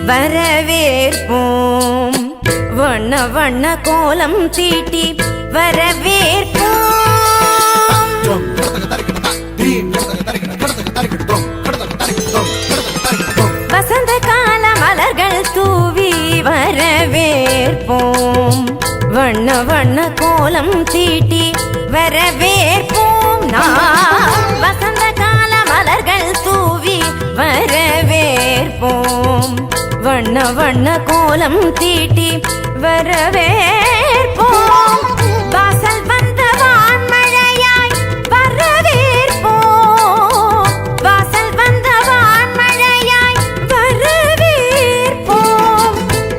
வரவேற்போம். வண்ண வண்ண கோலம் தீட்டி வரவேற்போம். வசந்த கால மலர்கள் தூவி வரவேற்போம். வண்ண வண்ண கோலம் தீட்டி வரவேற்போம். நாம் வசந்த கால மலர்கள் தூவி வரவேற்போம். வண்ண வண்ண கோலம் தீட்டி வரவேற்போம். வாசல் வந்த வான்மழையாய் வரவேற்போம். வாசல் வந்த வான்மழையாய் வரவேற்போம்.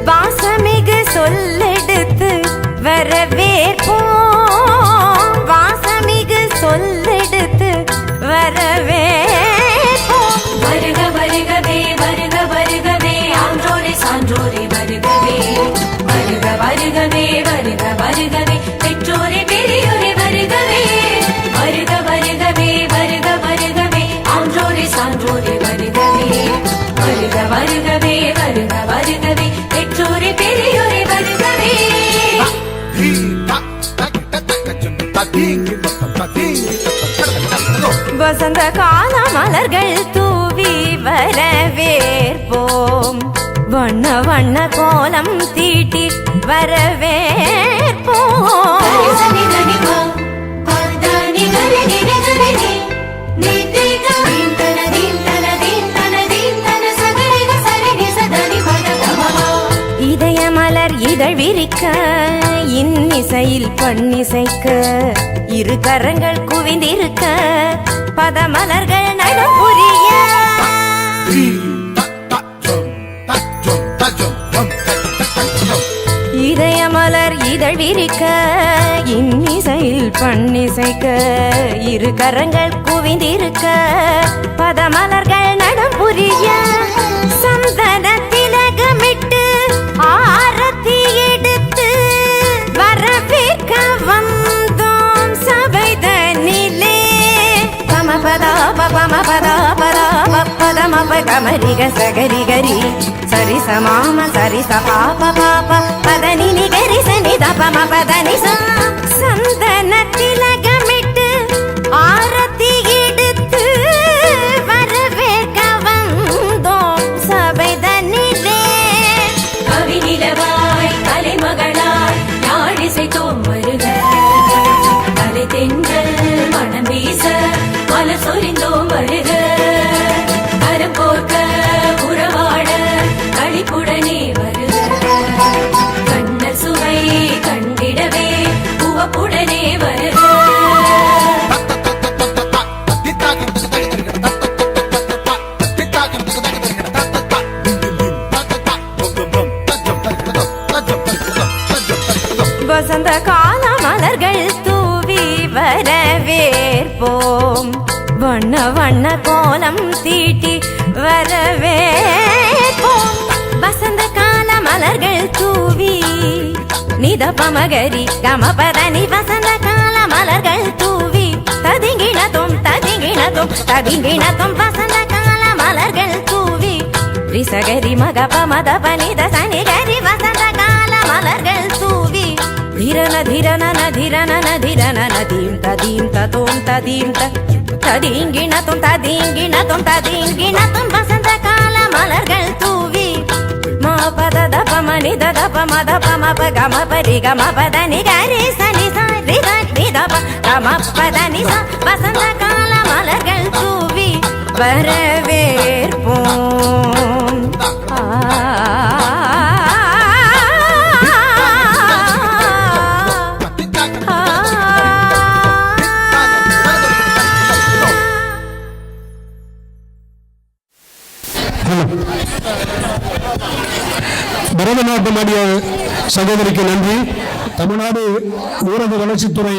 வாசமிகு சொல்லெடுத்து வரவேற்போம். வாசமிகு சொல்லெடுத்து வரவேற்போம். வருக வருகவே வருக வருகவே ஆன்றோரே சான்றோரே வருகவே. வருக வருகவே வருக வருகவே பெற்றோரே பெரியோரே வருகவே. வருக வருகவே வருக வருகவே ஆன்றோரே சான்றோரே வருகவே. வருக வருகவே வருக வருகவே பெற்றோரே பெரியோரே வருகவே. வசந்த கால மலர்கள் தூவி வரவேற்போம். வண்ண வண்ண கோலம் தீட்டி வரவேற்போம். இதயமலர் இதழ் விரிக்க இன்னிசையில் பண்ணிசைக்க இரு கரங்கள் குவிந்திருக்க பதமலர்கள் நடம் புரிய இதயமலர் இதழ் விரிக்க இன்னிசையில் பண்ணிசைக்க இரு கரங்கள் குவிந்திருக்க பதமலர்கள் நடம் புரிய சந்தன திலகமிட்டு ஆரத்தி எடுத்து வரவேற்க வந்தோம் சபைதனிலே. பமபதா பமபதா பதா பதமப கமரிக சகரிகரி சரி சமாம சரி சபாப பாப பதனி நிகரி சனி தபம பதனி சந்தன திலகமிட்டு ஆரத்தி எடுத்து வரவேற்க வந்தோம் சபைதனிலே. கவிநிலவாய் கலைமகளாய் நாடிசைத்தோம் வருக. கலை தென்றல் மனம் வீச மலர் சொரிந்தோம் வருக. கரம் போர்க்க உறவாட களிப்புடனே வருக. கண்ணர் சுவை கண்டிடவே உவப்புடனே வருக. வசந்த கால மலர்கள் தூவி வரவேற்போம். வண்ண வண்ண கோலம் தீட்டி வரவேற்போம். வசந்த கால மலர்கள் தூவி நிதபமகரி கமபதனி வசந்த கால மலர்கள் தூவி ததிங்கிணத்தும் ததிங்கிணத்தும் ததிங்கிணத்தும் வசந்த கால மலர்கள் தூவி ரிசகரி மகப மதப நித சனிகரி வசந்த கால மலர்கள் தூவி धिरन धिरन न धिरन न धिरन न धीम तदीम ततोम तदीम तदींगिणतुम तदींगिणतुम तदींगिणतुम वसंत काल मलர்கள் தூவி மா பத தப மணி தப மத பம ப கம பரி கம பத நி கரி சனி சரி தி தப கம பத நி ச வசந்த கால மலர்கள் தூவி வரவேற்போம். பரதநாட்டியம் ஆடிய சகோதரிக்கு நன்றி. தமிழ்நாடு ஊரக வளர்ச்சித்துறை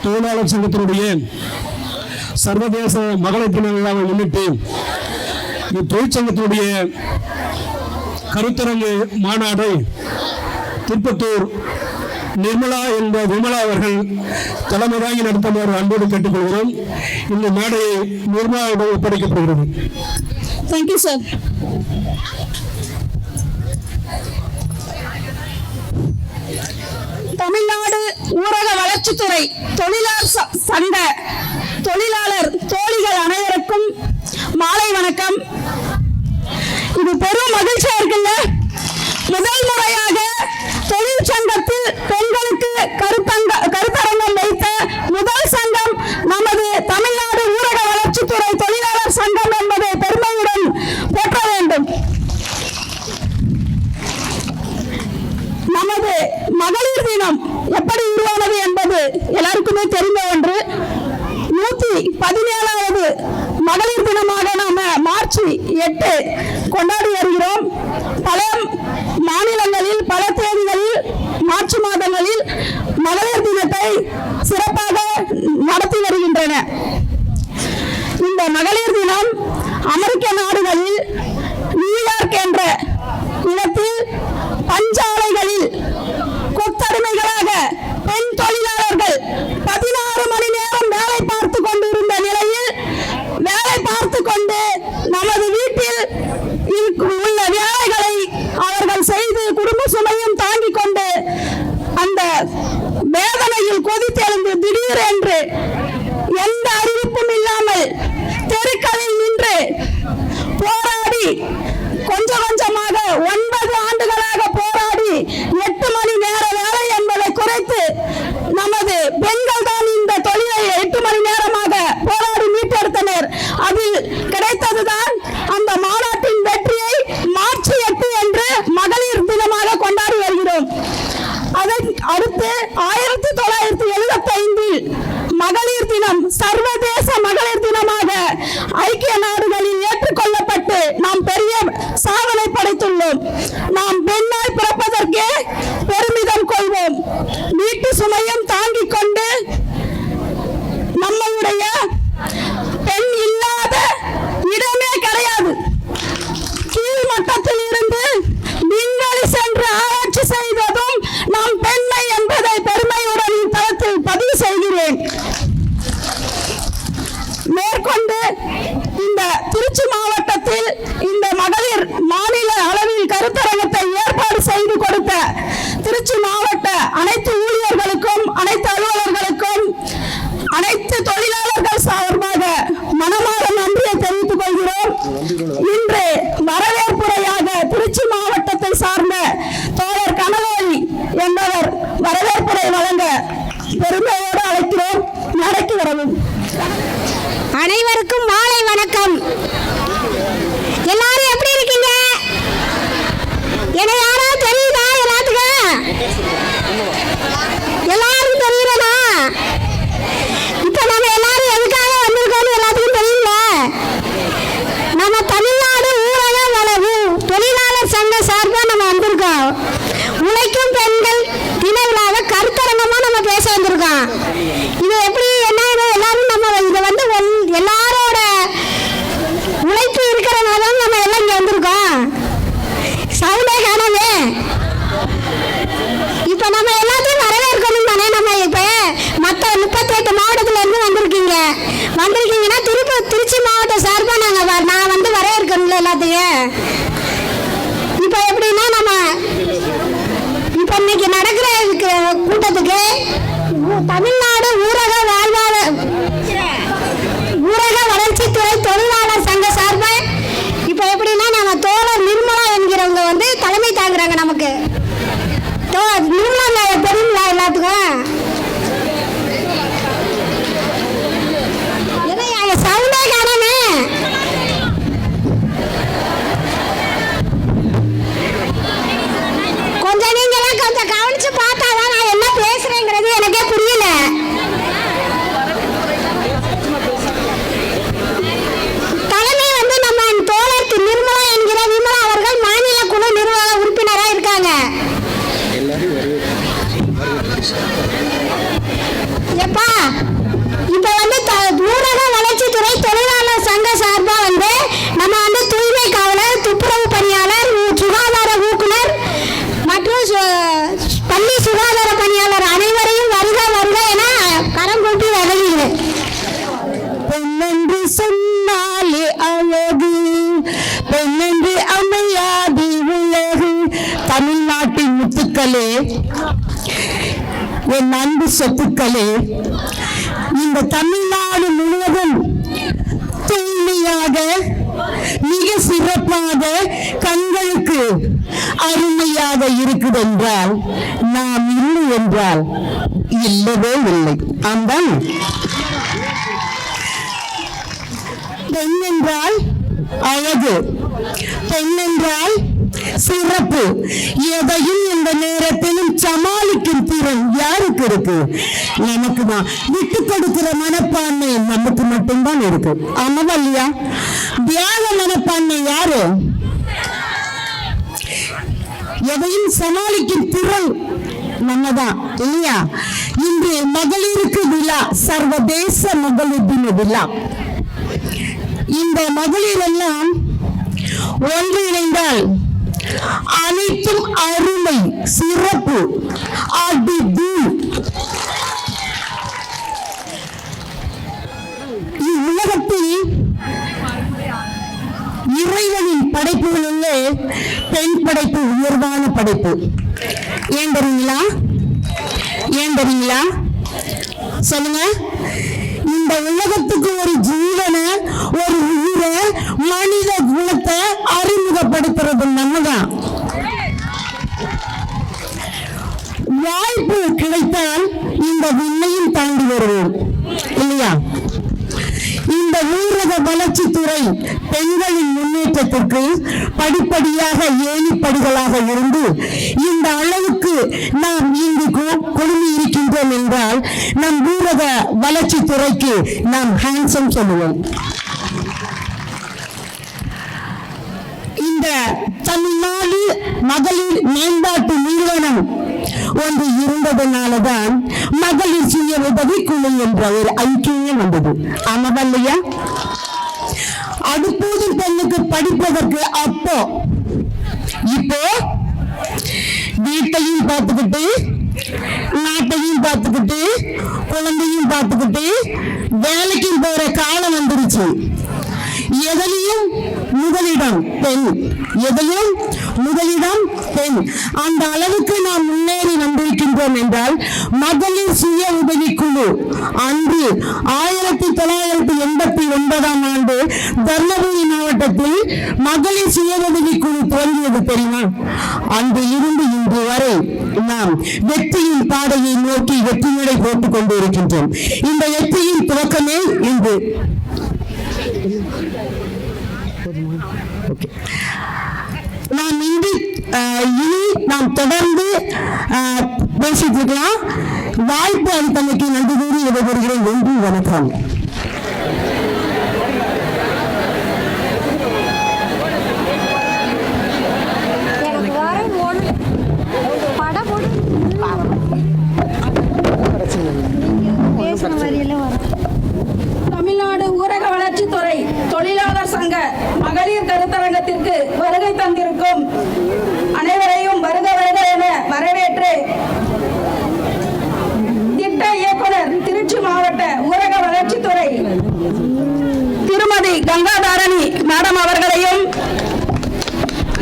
தொழிலாளர் சங்கத்தினுடைய சர்வதேச மகளிர் தின விழாவை முன்னிட்டு இத்தொழிற்சங்கத்தினுடைய கருத்தரங்கு மாநாடை திருப்பத்தூர் நிர்மலா என்ற விமலா அவர்கள் தலைமையாகி நடத்துமாறு அன்போடு கேட்டுக்கொள்கிறோம். இந்த மேடையை நிர்மலாவிடம் ஒப்படைக்கப்படுகிறது. Thank you sir. தமிழ்நாடு ஊரக வளர்ச்சித்துறை தொழிலாளர் சங்க தொழிலாளர் தோழிகள் அனைவருக்கும் மாலை வணக்கம். இது பெரும் மகிழ்ச்சியா இருக்குல்ல. முதல் முறையாக தொழிற்சங்கத்தில் பெண்களுக்கு கருத்தரங்கம் வைத்த முதல் சங்கம் நமது தமிழ்நாடு ஊரக வளர்ச்சித்துறை தொழிலாளர் சங்கம் என்பதை பெருமையுடன் போற்ற வேண்டும். நமது மகளிர் தினம் எப்படி உருவானது என்பது எல்லாருக்குமே தெரிந்த ஒன்று. 117வது மகளிர் தினமாக நாம மார்ச் 8 கொண்டாடி வருகிறோம். பல மாநிலங்களில் பல தேதிகளில் மார்ச் மாதங்களில் மகளிர் தினத்தை சிறப்பாக நடத்தி வருகின்றன. இந்த மகளிர் தினம் அமெரிக்க நாடுகளில் நியூயார்க் என்ற இடத்தில் பஞ்சாலைகளில் கொத்தடிமைகளாக பெண் தொழிலாளர்கள் 16 மணி நேரம் வேலை பார்த்து கொண்டிருந்த நிலையில் வேலை பார்த்து கொண்டு நமது வீட்டில் உள்ள வேலைகளை அவர்கள் செய்து குடும்ப சுமையும் தாங்கிக் கொண்டு அந்த வேதனையில் கொதித்தெழுந்து திடீரென்று எந்த அறிவிப்பும் இல்லாமல் தெருக்களில் நின்று போராடி கொஞ்சம் கொஞ்சமாக 9 ஆண்டுகளாக போராடி 8 மணி நேர வேலை என்பதை குறைத்து நமது பெண்கள் தான் இந்த தொழிலை 8 மணி நேரமாக போராடி மீட்டெடுத்தனர். அதில் கிடைத்ததுதான் அந்த மாநாட்டின் வெற்றியை மார்ச் 8 என்று மகளிர் தினமாக கொண்டாடி வருகிறோம். அதை அடுத்து 1975 மகளிர் தினம் சர்வதேச மகளிர் தினமாக ஐக்கிய நாடுகளில் ஏற்றுக்கொள்ளப்பட்டு நாம் பெரிய சாதனை படைத்துள்ளோம். நாம் பெண்ணாய் பிறப்பதற்கே பெருமிதம் கொள்வோம். வீட்டு சுமையும் தாங்கிக் கொண்டு நம்மளுடைய பெண் இல்லாத இடமே கிடையாது. கீழ் மட்டத்தில் இருந்து விண்வெளி சென்று ஆராய்ச்சி செய்ததும் நாம் பெண்மை என்பதை பெருமையுடன் தளத்தில் பதிவு செய்கிறேன். மேற்கொண்டு இந்த திருச்சி மாவட்டத்தில் இந்த மகளிர் மாநில அளவில் கருத்தரங்கத்தை ஏற்பாடு செய்து கொடுத்த திருச்சி மாவட்ட அனைத்து ஊழியர்களுக்கும் அனைத்து அலுவலர்களுக்கும் அனைத்து தொழிலாளர்கள் சார்பாக மனமாற நன்றியை தெரிவித்துக் கொள்கிறோம். இன்று வரவேற்புரையாக திருச்சி மாவட்டத்தை சார்ந்த தோழர் கனகோலி என்பவர் வரவேற்புரை வழங்க பெருமையோடு அழைக்கிறோம். நடக்கி வரவும். அனைவருக்கும் மாலை வணக்கம். எல்லாரும் எப்படி இருக்கீங்க? என்ன யாராவது தெரியுதா? எல்லாரும் தெரியுறா? இப்ப நம்ம எல்லாரும் எதுக்காக வந்திருக்கோம்னு எல்லாத்துக்கும் தெரியல. நம்ம தமிழ்நாடு ஊரக வளர்வு தொழிலாளர் சங்க சார்பா நம்ம வந்திருக்கோம். உழைக்கும் பெண்கள் தின விழாவை கருத்தரங்கமா நம்ம பேச வந்திருக்கோம். இது எப்படி என்ன எல்லாரும் நம்ம இதை வந்து எல்லாரோட உழைப்பு இருக்கிறனால நம்ம எல்லாம் இங்க வந்திருக்கோம். சவுண்டே காணவே. இப்ப நம்ம எல்லாத்தையும் வரவேற்கணும் தானே. நம்ம இப்ப மற்ற 38 மாவட்டத்துல இருந்து வந்திருக்கீங்கன்னா திருச்சி மாவட்ட சார்பா நான் வந்து வரவேற்கணும்ல எல்லாத்தையும். இப்ப எப்படின்னா நம்ம இப்ப இன்னைக்கு நடக்கிற கூட்டத்துக்கு தமிழ்நாடு ஊரக வளர்ச்சித்துறை தொழிலாளர் சங்க சார்பா இப்ப எப்படின்னா நம்ம தோழர் நிர்மலா என்கிறவங்க வந்து தலைமை தாங்குறாங்க. நமக்கு நிர்மலா தெரியுங்களா எல்லாத்துக்கும்? சவுண்டே காணாமே. கொஞ்சம் நீங்க எல்லாம் கொஞ்சம் கவனிச்சு பார்த்தாதான் நான் என்ன பேசுறேங்கிறது எனக்கே புரியல. சொத்துக்களே, என் அன்பு சொத்துக்களே, இந்த தமிழ்நாடு முழுவதும் தூய்மையாக மிக சிறப்பாக கண்களுக்கு அருமையாக இருக்குது என்றால் நாம் இல்லை என்றால் இல்லவே இல்லை. ஆம்தான். பெண் என்றால் அழகு, பெண் என்றால் சிறப்பு, எதையும் இந்த நேரத்திலும் சமாளிக்கும் திறன் யாருக்கு இருக்கு? நமக்கு தான். விட்டு கொடுக்கிற மனப்பான்மை நமக்கு மட்டும்தான் இருக்கு. ஆமாவா இல்லையா? தியாக மனப்பான்மை யாரு? எதையும் சமாளிக்கும் திறன் நம்மதான் இல்லையா? இன்று மகளிருக்கு விழா, சர்வதேச மகளிர் தின விழா. இந்த மகளிர் எல்லாம் ஒன்றிணைந்தால் அனைத்தும் அருமை, சிறப்பு, இவ்வுலகத்தில் இறைவனின் படைப்புகளிலே பெண் படைப்பு உயர்வான படைப்பு. ஏன் தெரியுங்களா? ஏன் தெரியுங்களா? சொல்லுங்க. இந்த உலகத்துக்கு ஒரு ஜீவனை, ஒரு உயிரை, மனித குணத்தை அறிமுகப்படுத்துறது நம்மதான். வாய்ப்பு கிடைத்தால் இந்த விண்ணையும் தாண்டி வருவோம் இல்லையா? இந்த ஊரக வளர்ச்சித்துறை பெண்களின் முன்னேற்றத்திற்கு படிப்படியாக ஏணிப்படிகளாக இருந்து இந்த அளவுக்கு நாம் இங்கு குழுமி இருக்கின்றோம் என்றால் நம் ஊரக வளர்ச்சித்துறைக்கு நாம் ஹேண்ட்ஸம் சொல்லுவோம். இந்த தமிழ்நாடு மகளிர் மேம்பாட்டு நிறுவனம் ஒன்று இருந்ததனாலதான் மகளிர் சுய உதவி குழு என்ற ஒரு ஐக்கியம் வந்தது. ஆமாவா இல்லையா? அடுப்போது பெண்ணுக்கு படிப்பதற்கு அப்போ இப்போ வீட்டையும் பார்த்துக்கிட்டு, நாட்டையும் பார்த்துக்கிட்டு, குழந்தையும் பார்த்துக்கிட்டு வேலைக்கும் போற காலம் வந்துருச்சு. எதிலும் முதலிடம் பெண், எதிலும் முதலிடம் பெண். அந்த அளவுக்கு நாம் முன்னேறி வந்திருக்கின்றோம் என்றால் மகளிர் சுய உதவிக்குழு அன்று 1989ஆம் ஆண்டு தர்மபுரி மாவட்டத்தில் மகளிர் சுய உதவிக்குழு துவங்கியது தெரியுமா? அன்று இருந்து இன்று வரை நாம் வெற்றியின் பாதையை நோக்கி வெற்றி நடை போட்டுக் கொண்டு இருக்கின்றோம். இந்த வெற்றியின் துவக்கமே இன்று. நாம் இன்று இனி நாம் தொடர்ந்து பேசிட்டு இருக்கலாம். வாய்ப்பு அளித்தமைக்கு நன்றி கூறி விடைபெறுகிறேன். நன்றி, வணக்கம். தமிழ்நாடு ஊரக வளர்ச்சித்துறை தொழிலாளர் சங்க மகளிர் கருத்தரங்கத்திற்கு வருகை தந்திருக்கும் அனைவரையும் வருக வருக என வரவேற்று திட்ட இயக்குனர் திருச்சி மாவட்ட ஊரக வளர்ச்சித்துறை திருமதி கங்காதாரணி மேடம் அவர்களையும்,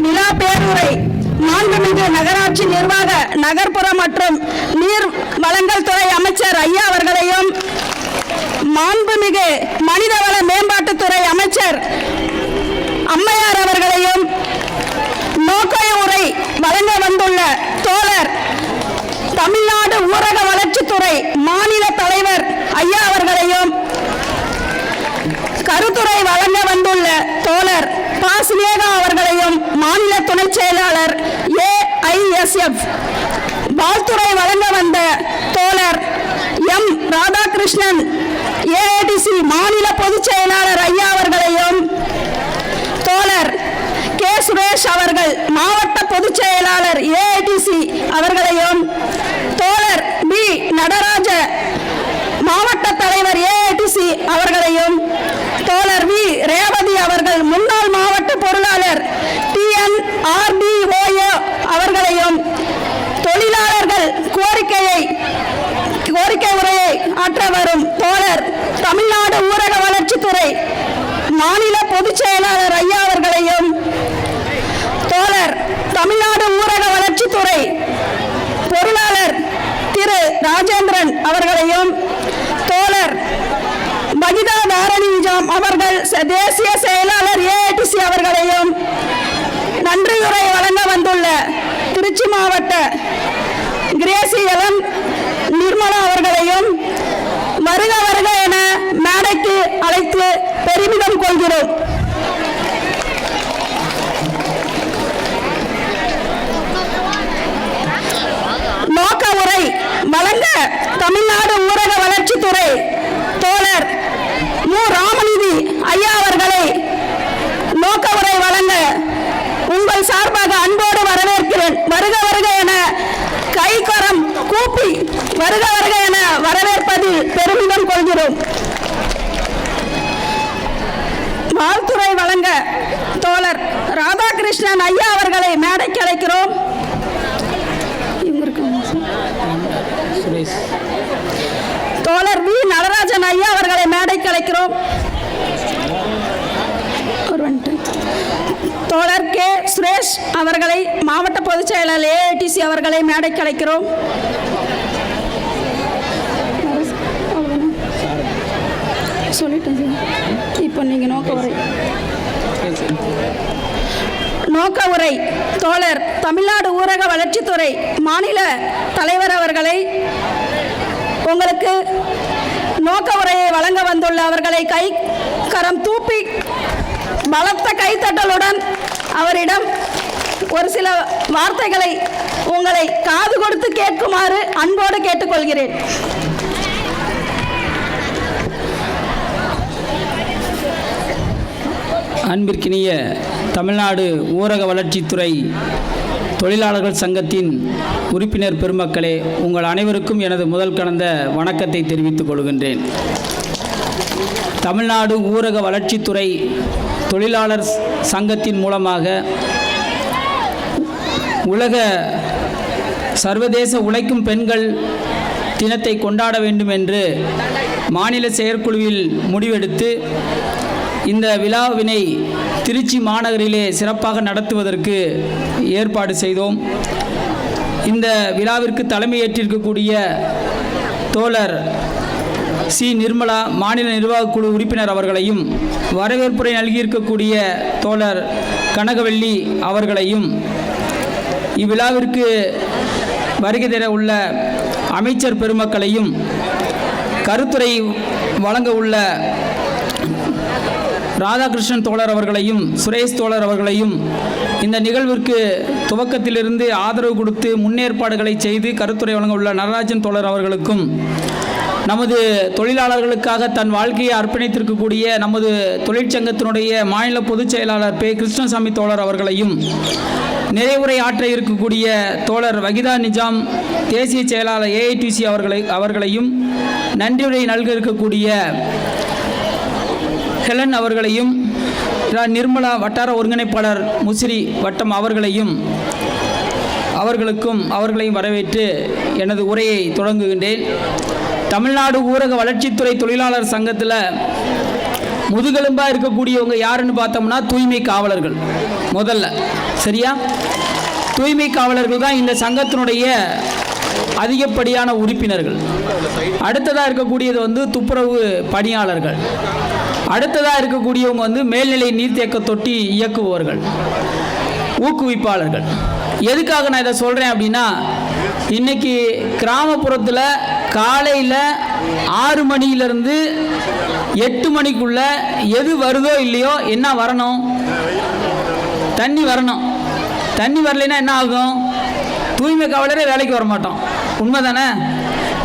நிலா பேரூரை மாண்புமிகு நகராட்சி நிர்வாக நகர்ப்புற மற்றும் நீர் வளங்கள் துறை அமைச்சர் ஐயா அவர்களையும், மாண்புமிகு மனிதவள மேம்பாட்டுத்துறை அமைச்சர் அம்மையார் அவர்களையும், நோக்கைய உரை வழங்க வந்துள்ள தோழர் தமிழ்நாடு ஊரக வளர்ச்சித்துறை மாநில தலைவர் ஐயா அவர்களையும், கருத்துரை வழங்க வந்துள்ள தோழர் பாசிலேகா அவர்களையும், மாநில துணை செயலாளர் AISF வாழ்த்துறை வழங்க வந்த தோழர் எம் ராதாகிருஷ்ணன் AADC மாநில பொதுச் செயலாளர் ஐயா அவர்களையும், தோழர் கே சுரேஷ் அவர்கள் மாவட்ட பொதுச் செயலாளர் AADC அவர்களையும், தோழர் பி நடராஜ மாவட்ட தலைவர் AADC அவர்களையும், தோழர் வி ரேவதி அவர்கள் முன்னாள் மாவட்ட பொருளாளர் TNRDOA அவர்களையும், தொழிலாளர்கள் கோரிக்கை உரையை ஆற்ற வரும் தோழர் தமிழ்நாடு ஊரக வளர்ச்சித்துறை மாநில பொதுச் செயலாளர் ஐயா அவர்களையும், தோழர் தமிழ்நாடு ஊரக வளர்ச்சித்துறை ராஜேந்திரன் அவர்களையும், தோழர் மகிதா தாரணி நிஜாம் அவர்கள் தேசிய செயலாளர் AITC அவர்களையும், நன்றியுரை வழங்க வந்துள்ள திருச்சி மாவட்ட கிரேசி எலன் நிர்மலா அவர்களையும் வருக வருக என மேடைக்கு அழைத்து பெருமிதம் கொள்கிறோம். நோக்க உரை வழங்க தமிழ்நாடு ஊரக வளர்ச்சித்துறை தோழர் மு. ராமநிதி ஐயா அவர்களை நோக்க உரை வழங்க உங்கள் சார்பாக அன்போடு வரவேற்கிறேன். வருக வருக என கைகரம் கூப்பி வருக வருக என வரவேற்பதில் பெருமிதம் கொள்கிறோம். வாழ்த்துரை வழங்க தோழர் ராதாகிருஷ்ணன் ஐயா அவர்களை மேடைக்கு அழைக்கிறோம். தோழர் வி. நடராஜன் ஐயா அவர்களை மேடைக்கு அழைக்கிறோம். தோழர் கே. சுரேஷ் அவர்களை மாவட்ட பொதுச் செயலாளர் AITC அவர்களை மேடைக்கு அழைக்கிறோம். சொல்லிட்டேன். இப்போ நீங்க நோக்க உரை தோழர் தமிழ்நாடு ஊரக வளர்ச்சித்துறை மாநில தலைவர் அவர்களை உங்களுக்கு நோக்க உரையை வழங்க வந்துள்ள அவர்களை கை கரம் தூப்பி பலத்த கைத்தட்டலுடன் அவரிடம் ஒரு சில வார்த்தைகளை உங்களை காது கொடுத்து கேட்குமாறு அன்போடு கேட்டுக்கொள்கிறேன். அன்பிற்கினிய தமிழ்நாடு ஊரக வளர்ச்சித்துறை தொழிலாளர்கள் சங்கத்தின் உறுப்பினர் பெருமக்களே, உங்கள் அனைவருக்கும் எனது முதல் கலந்த வணக்கத்தை தெரிவித்துக் கொள்கின்றேன். தமிழ்நாடு ஊரக வளர்ச்சித்துறை தொழிலாளர் சங்கத்தின் மூலமாக உலக சர்வதேச உழைக்கும் பெண்கள் தினத்தை கொண்டாட வேண்டும் என்று மாநில செயற்குழுவில் முடிவெடுத்து இந்த விழாவினை திருச்சி மாநகரிலே சிறப்பாக நடத்துவதற்கு ஏற்பாடு செய்தோம். இந்த விழாவிற்கு தலைமையேற்றிருக்கக்கூடிய தோழர் சி. நிர்மலா மாநில நிர்வாகக் குழு உறுப்பினர் அவர்களையும், வரவேற்புரை நல்கியிருக்கக்கூடிய தோழர் கனகவல்லி அவர்களையும், இவ்விழாவிற்கு வருகை தர உள்ள அமைச்சர் பெருமக்களையும், கருத்துரை வழங்க உள்ள ராதாகிருஷ்ணன் தோழர் அவர்களையும், சுரேஷ் தோழர் அவர்களையும், இந்த நிகழ்விற்கு துவக்கத்திலிருந்து ஆதரவு கொடுத்து முன்னேற்பாடுகளை செய்து கருத்துரை வழங்க உள்ள நடராஜன் தோழர் அவர்களுக்கும், நமது தொழிலாளர்களுக்காக தன் வாழ்க்கையை அர்ப்பணித்திருக்கக்கூடிய நமது தொழிற்சங்கத்தினுடைய மாநில பொதுச் செயலாளர் பே. கிருஷ்ணசாமி தோழர் அவர்களையும், நிறைவுரை ஆற்ற இருக்கக்கூடிய தோழர் வகிதா நிஜாம் தேசிய செயலாளர் AITC அவர்களையும், நன்றியுரை நல்க இருக்கக்கூடிய ஹெலன் அவர்களையும், நிர்மலா வட்டார ஒருங்கிணைப்பாளர் முசிறி வட்டம் அவர்களையும் வரவேற்று எனது உரையை தொடங்குகின்றேன். தமிழ்நாடு ஊரக வளர்ச்சித்துறை தொழிலாளர் சங்கத்தில் முதுகெலும்பாக இருக்கக்கூடியவங்க யாருன்னு பார்த்தோம்னா தூய்மை காவலர்கள். முதல்ல சரியா, தூய்மை காவலர்கள் தான் இந்த சங்கத்தினுடைய அதிகப்படியான உறுப்பினர்கள். அடுத்ததாக இருக்கக்கூடியது துப்புரவு பணியாளர்கள். அடுத்ததாக இருக்கக்கூடியவங்க மேல்நிலை நீர்த்தேக்க தொட்டி இயக்குபவர்கள், ஊக்குவிப்பாளர்கள். எதுக்காக நான் இதை சொல்கிறேன் அப்படின்னா, இன்றைக்கி கிராமப்புறத்தில் காலையில் 6 மணியிலிருந்து 8 மணிக்குள்ள எது வருதோ இல்லையோ என்ன வரணும்? தண்ணி வரணும். தண்ணி வரலைன்னா என்ன ஆகும்? தூய்மை காவலரே வேலைக்கு வர மாட்டோம். உண்மை தானே?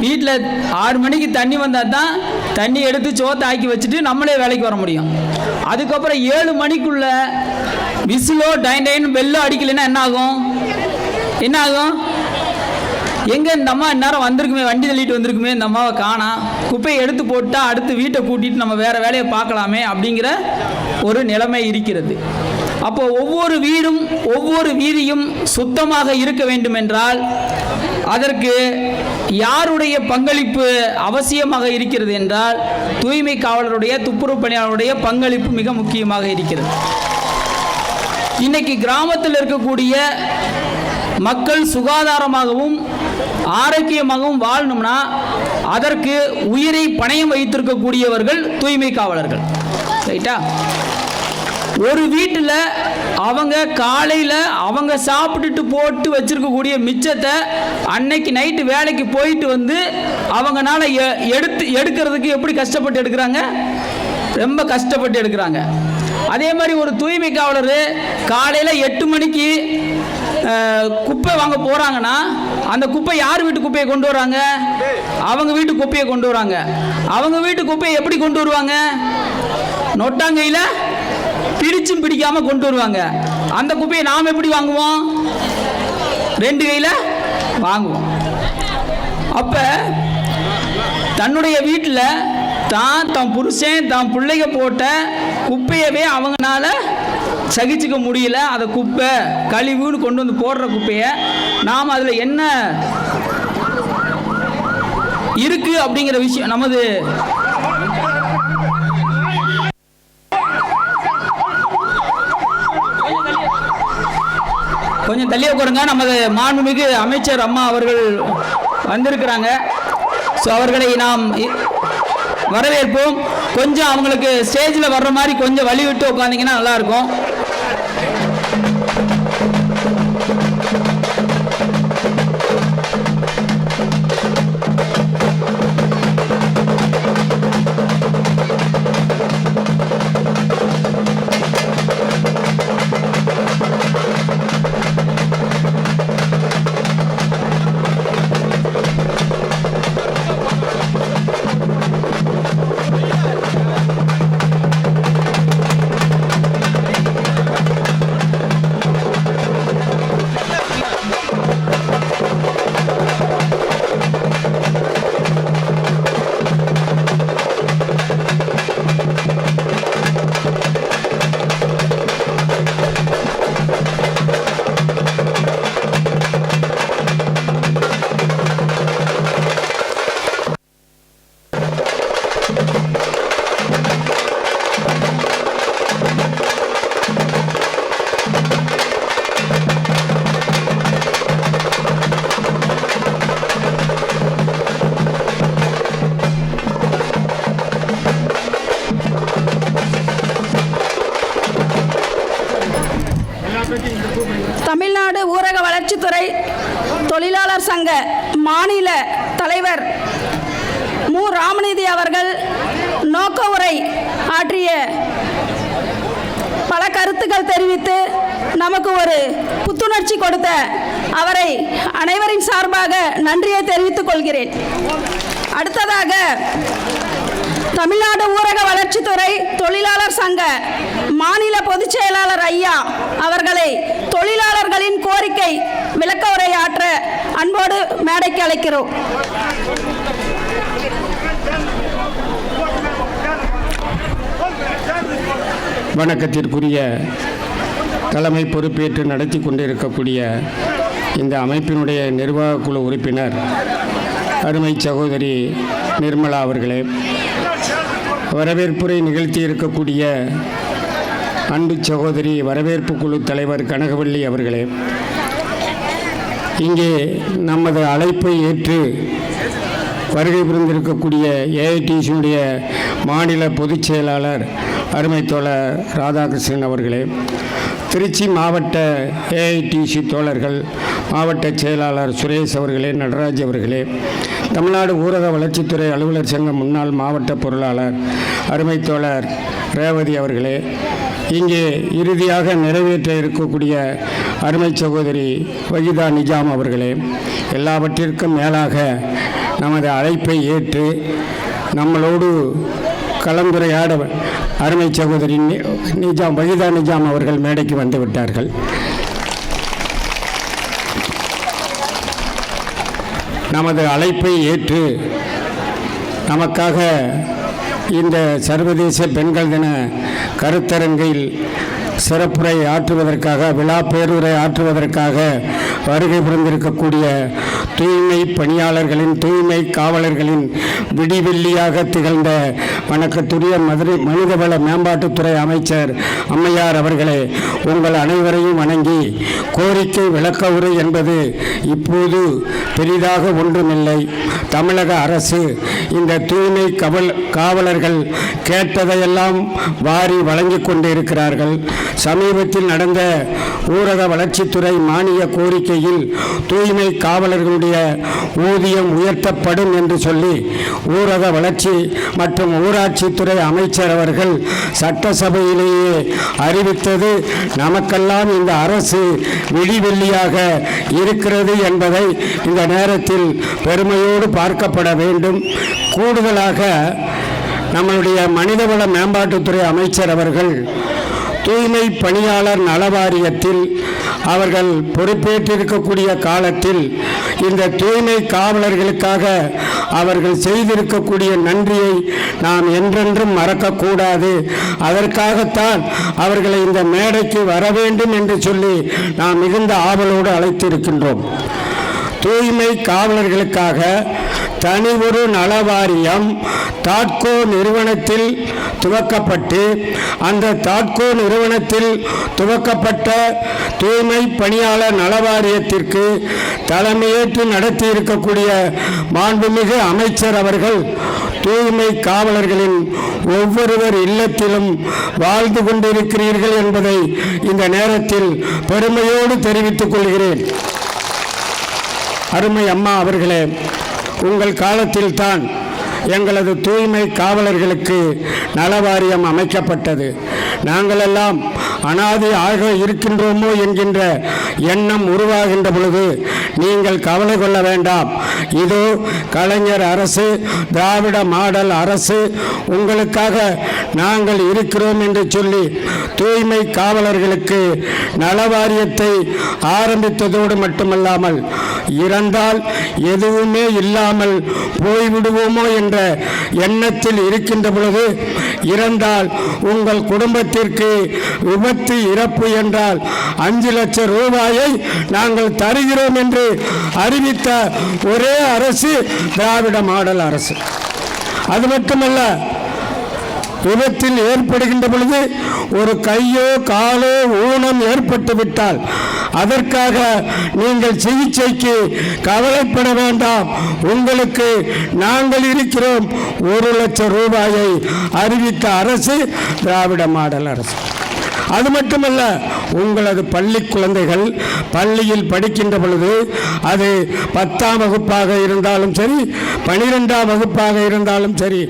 வீட்டில் 6 மணிக்கு தண்ணி வந்தால் தான் தண்ணி எடுத்து சோத்தை ஆக்கி வச்சுட்டு நம்மளே வேலைக்கு வர முடியும். அதுக்கப்புறம் 7 மணிக்குள்ள விசிலோ டைன் பெல்லோ அடிக்கலைன்னா என்ன ஆகும்? எங்கே இந்த அம்மா இந்நேரம் வந்திருக்குமே, வண்டி தள்ளிட்டு வந்திருக்குமே, இந்த அம்மாவை காணா, குப்பையை எடுத்து போட்டால் அடுத்து வீட்டை கூட்டிகிட்டு நம்ம வேறு வேலையை பார்க்கலாமே அப்படிங்கிற ஒரு நிலைமை இருக்கிறது. அப்போ ஒவ்வொரு வீடும் ஒவ்வொரு வீதியும் சுத்தமாக இருக்க வேண்டும் என்றால் அதற்கு யாருடைய பங்களிப்பு அவசியமாக இருக்கிறது என்றால் தூய்மை காவலருடைய, துப்புரவு பணியாளருடைய பங்களிப்பு மிக முக்கியமாக இருக்கிறது. இன்னைக்கு கிராமத்தில் இருக்கக்கூடிய மக்கள் சுகாதாரமாகவும் ஆரோக்கியமாகவும் வாழணும்னா அதற்கு உயிரை பணயம் வைத்திருக்கக்கூடியவர்கள் தூய்மை காவலர்கள். ரைட்டா? ஒரு வீட்டில் அவங்க காலையில் அவங்க சாப்பிட்டுட்டு போட்டு வச்சிருக்கக்கூடிய மிச்சத்தை அன்னைக்கு நைட்டு வேலைக்கு போயிட்டு வந்து அவங்கனால எடுக்கிறதுக்கு எப்படி கஷ்டப்பட்டு எடுக்கிறாங்க? ரொம்ப கஷ்டப்பட்டு எடுக்கிறாங்க. அதே மாதிரி ஒரு தூய்மை காவலர் காலையில் 8 மணிக்கு குப்பை வாங்க போகிறாங்கன்னா அந்த குப்பை யார் வீட்டு குப்பையை கொண்டு வராங்க? அவங்க வீட்டு குப்பையை கொண்டு வராங்க. அவங்க வீட்டு குப்பையை எப்படி கொண்டு வருவாங்க? நொட்டாங்கையில் பிடிச்சும் பிடிக்காம கொண்டு வருவாங்க. அந்த குப்பையை நாம் எப்படி வாங்குவோம்? 2 கையில் வாங்குவோம். அப்ப தன்னுடைய வீட்டில் தன் புருஷன் தன் பிள்ளைங்க போட்ட குப்பையவே அவங்களால சகிச்சுக்க முடியல. அதை குப்பை கழிவுன்னு கொண்டு வந்து போடுற குப்பையை நாம் அதில் என்ன இருக்கு அப்படிங்கிற விஷயம் நமது கொஞ்சம் தள்ளி உட்காருங்க. நமது மாண்புமிகு அமைச்சர் அம்மா அவர்கள் வந்திருக்கிறாங்க. ஸோ அவர்களை நாம் வரவேற்போம். கொஞ்சம் அவங்களுக்கு ஸ்டேஜில் வர்ற மாதிரி கொஞ்சம் வழி விட்டு உட்காந்திங்கன்னா நல்லாயிருக்கும். தமிழ்நாடு ஊரக வளர்ச்சித்துறை தொழிலாளர் சங்க மாநில தலைவர் மு. ராமநிதி அவர்கள் நோக்க உரை ஆற்றிய பல கருத்துக்கள் தெரிவித்து நமக்கு ஒரு புத்துணர்ச்சி கொடுத்த அவரை அனைவரின் சார்பாக நன்றியை தெரிவித்துக் கொள்கிறேன். அடுத்ததாக தமிழ்நாடு ஊரக வளர்ச்சித்துறை தொழிலாளர் சங்க மாநில பொதுச் செயலாளர் ஐயா அவர்களை தொழிலாளர்களின் கோரிக்கை விளக்க உரை ஆற்ற அன்போடு மேடைக்கு அழைக்கிறோம். வணக்கத்திற்குரிய தலைமை பொறுப்பேற்று நடத்தி கொண்டிருக்கக்கூடிய இந்த அமைப்பினுடைய நிர்வாக குழு உறுப்பினர் அருமை சகோதரி நிர்மலா அவர்களே, வரவேற்புரை நிகழ்த்தி இருக்கக்கூடிய அன்பு சகோதரி வரவேற்பு குழு தலைவர் கனகவள்ளி அவர்களே, இங்கே நமது அழைப்பை ஏற்று வருகை புரிந்திருக்கக்கூடிய ஏஐடிசியுடைய மாநில பொதுச் செயலாளர் அருமை தோழர் ராதாகிருஷ்ணன் அவர்களே, திருச்சி மாவட்ட ஏஐடிசி தோழர்கள் மாவட்ட செயலாளர் சுரேஷ் அவர்களே, நடராஜ் அவர்களே, தமிழ்நாடு ஊரக வளர்ச்சித்துறை அலுவலர் சங்க முன்னாள் மாவட்ட பொருளாளர் அருமை தோழர் ரேவதி அவர்களே, இங்கே இறுதியாக நிறைவேற்ற இருக்கக்கூடிய அருமை சகோதரி வகிதா நிஜாம் அவர்களே, எல்லாவற்றிற்கும் மேலாக நமது அழைப்பை ஏற்று நம்மளோடு கலந்துரையாட அருமை சகோதரி வகிதா நிஜாம் அவர்கள் மேடைக்கு வந்து விட்டார்கள். நமது அழைப்பை ஏற்று நமக்காக இந்த சர்வதேச பெண்கள் தின கருத்தரங்கில் சிறப்புரை ஆற்றுவதற்காக விழா பேருரை ஆற்றுவதற்காக வருகை புரிந்திருக்கக்கூடிய தூய்மை பணியாளர்களின் தூய்மை காவலர்களின் விடிவெள்ளியாக திகழ்ந்த வணக்கத்துரிய மனிதவள மேம்பாட்டுத்துறை அமைச்சர் அம்மையார் அவர்களே, உங்கள் அனைவரையும் வணங்கி கோரிக்கை விளக்க உரை என்பது இப்போது பெரிதாக ஒன்றுமில்லை. தமிழக அரசு இந்த தூய்மை காவலர்கள் கேட்டதையெல்லாம் வாரி வழங்கி கொண்டிருக்கிறார்கள். சமீபத்தில் நடந்த ஊரக வளர்ச்சித்துறை மானிய கோரிக்கையில் தூய்மை காவலர்களுடைய ஊதியம் உயர்த்தப்படும் என்று சொல்லி ஊரக வளர்ச்சி மற்றும் ஊராட்சித்துறை அமைச்சர் அவர்கள் சட்டசபையிலேயே அறிவித்தது நமக்கெல்லாம் இந்த அரசு விடிவெள்ளியாக இருக்கிறது என்பதை இந்த நேரத்தில் பெருமையோடு பார்க்கப்பட வேண்டும். கூடுதலாக நம்முடைய மனிதவள மேம்பாட்டுத்துறை அமைச்சர் அவர்கள் தூய்மை பணியாளர் நல வாரியத்தில் அவர்கள் பொறுப்பேற்றிருக்கக்கூடிய காலத்தில் இந்த தூய்மை காவலர்களுக்காக அவர்கள் செய்திருக்கக்கூடிய நன்றியை நாம் என்றென்றும் மறக்கக்கூடாது. அதற்காகத்தான் அவர்களை இந்த மேடைக்கு வர வேண்டும் என்று சொல்லி நாம் மிகுந்த ஆவலோடு அழைத்திருக்கின்றோம். தூய்மை காவலர்களுக்காக தனி ஒரு நலவாரியம் தாட்கோ நிறுவனத்தில் துவக்கப்பட்டு அந்த தாட்கோ நிறுவனத்தில் துவக்கப்பட்ட தூய்மை பணியாளர் நலவாரியத்திற்கு தலைமையேற்று நடத்தி இருக்கக்கூடிய மாண்புமிகு அமைச்சர் அவர்கள் தூய்மை காவலர்களின் ஒவ்வொருவர் இல்லத்திலும் வாழ்ந்து கொண்டிருக்கிறீர்கள் என்பதை இந்த நேரத்தில் பெருமையோடு தெரிவித்துக் கொள்கிறேன். அருமை அம்மா அவர்களே, உங்கள் காலத்தில்தான் எங்களது தூய்மை காவலர்களுக்கு நலவாரியம் அமைக்கப்பட்டது. நாங்களெல்லாம் அனாதை ஆக இருக்கின்றோமோ என்கின்ற எண்ணம் உருவாகின்ற பொழுது நீங்கள் கவலை கொள்ள வேண்டாம், இதோ கலைஞர் அரசு, திராவிட மாடல் அரசு, உங்களுக்காக நாங்கள் இருக்கிறோம் என்று சொல்லி தூய்மை காவலர்களுக்கு நலவாரியத்தை ஆரம்பித்ததோடு மட்டுமல்லாமல் இறந்தால் எதுவுமே இல்லாமல் போய்விடுவோமோ என்ற எண்ணத்தில் இருக்கின்ற பொழுது, இறந்தால் உங்கள் குடும்பத்திற்கு விபத்து இறப்பு என்றால் 5 லட்சம் ரூபாயை நாங்கள் தருகிறோம் என்று அறிவித்த ஒரே அரசு திராவிட மாடல் அரசு. அது மட்டுமல்ல, விபத்தில் ஏற்படுகின்ற பொழுது ஒரு கையோ காலோ ஊனம் ஏற்பட்டு விட்டால் அதற்காக நீங்கள் சிகிச்சைக்கு கவலைப்பட வேண்டாம், உங்களுக்கு நாங்கள் இருக்கிறோம், 1 லட்சம் ரூபாயை அறிவித்த அரசு திராவிட மாடல் அரசு. அது மட்டுமல்ல, உங்களது பள்ளி குழந்தைகள் பள்ளியில் படிக்கின்ற பொழுது அது 10ஆம் வகுப்பாக இருந்தாலும் சரி, 12ஆம் வகுப்பாக இருந்தாலும் சரி,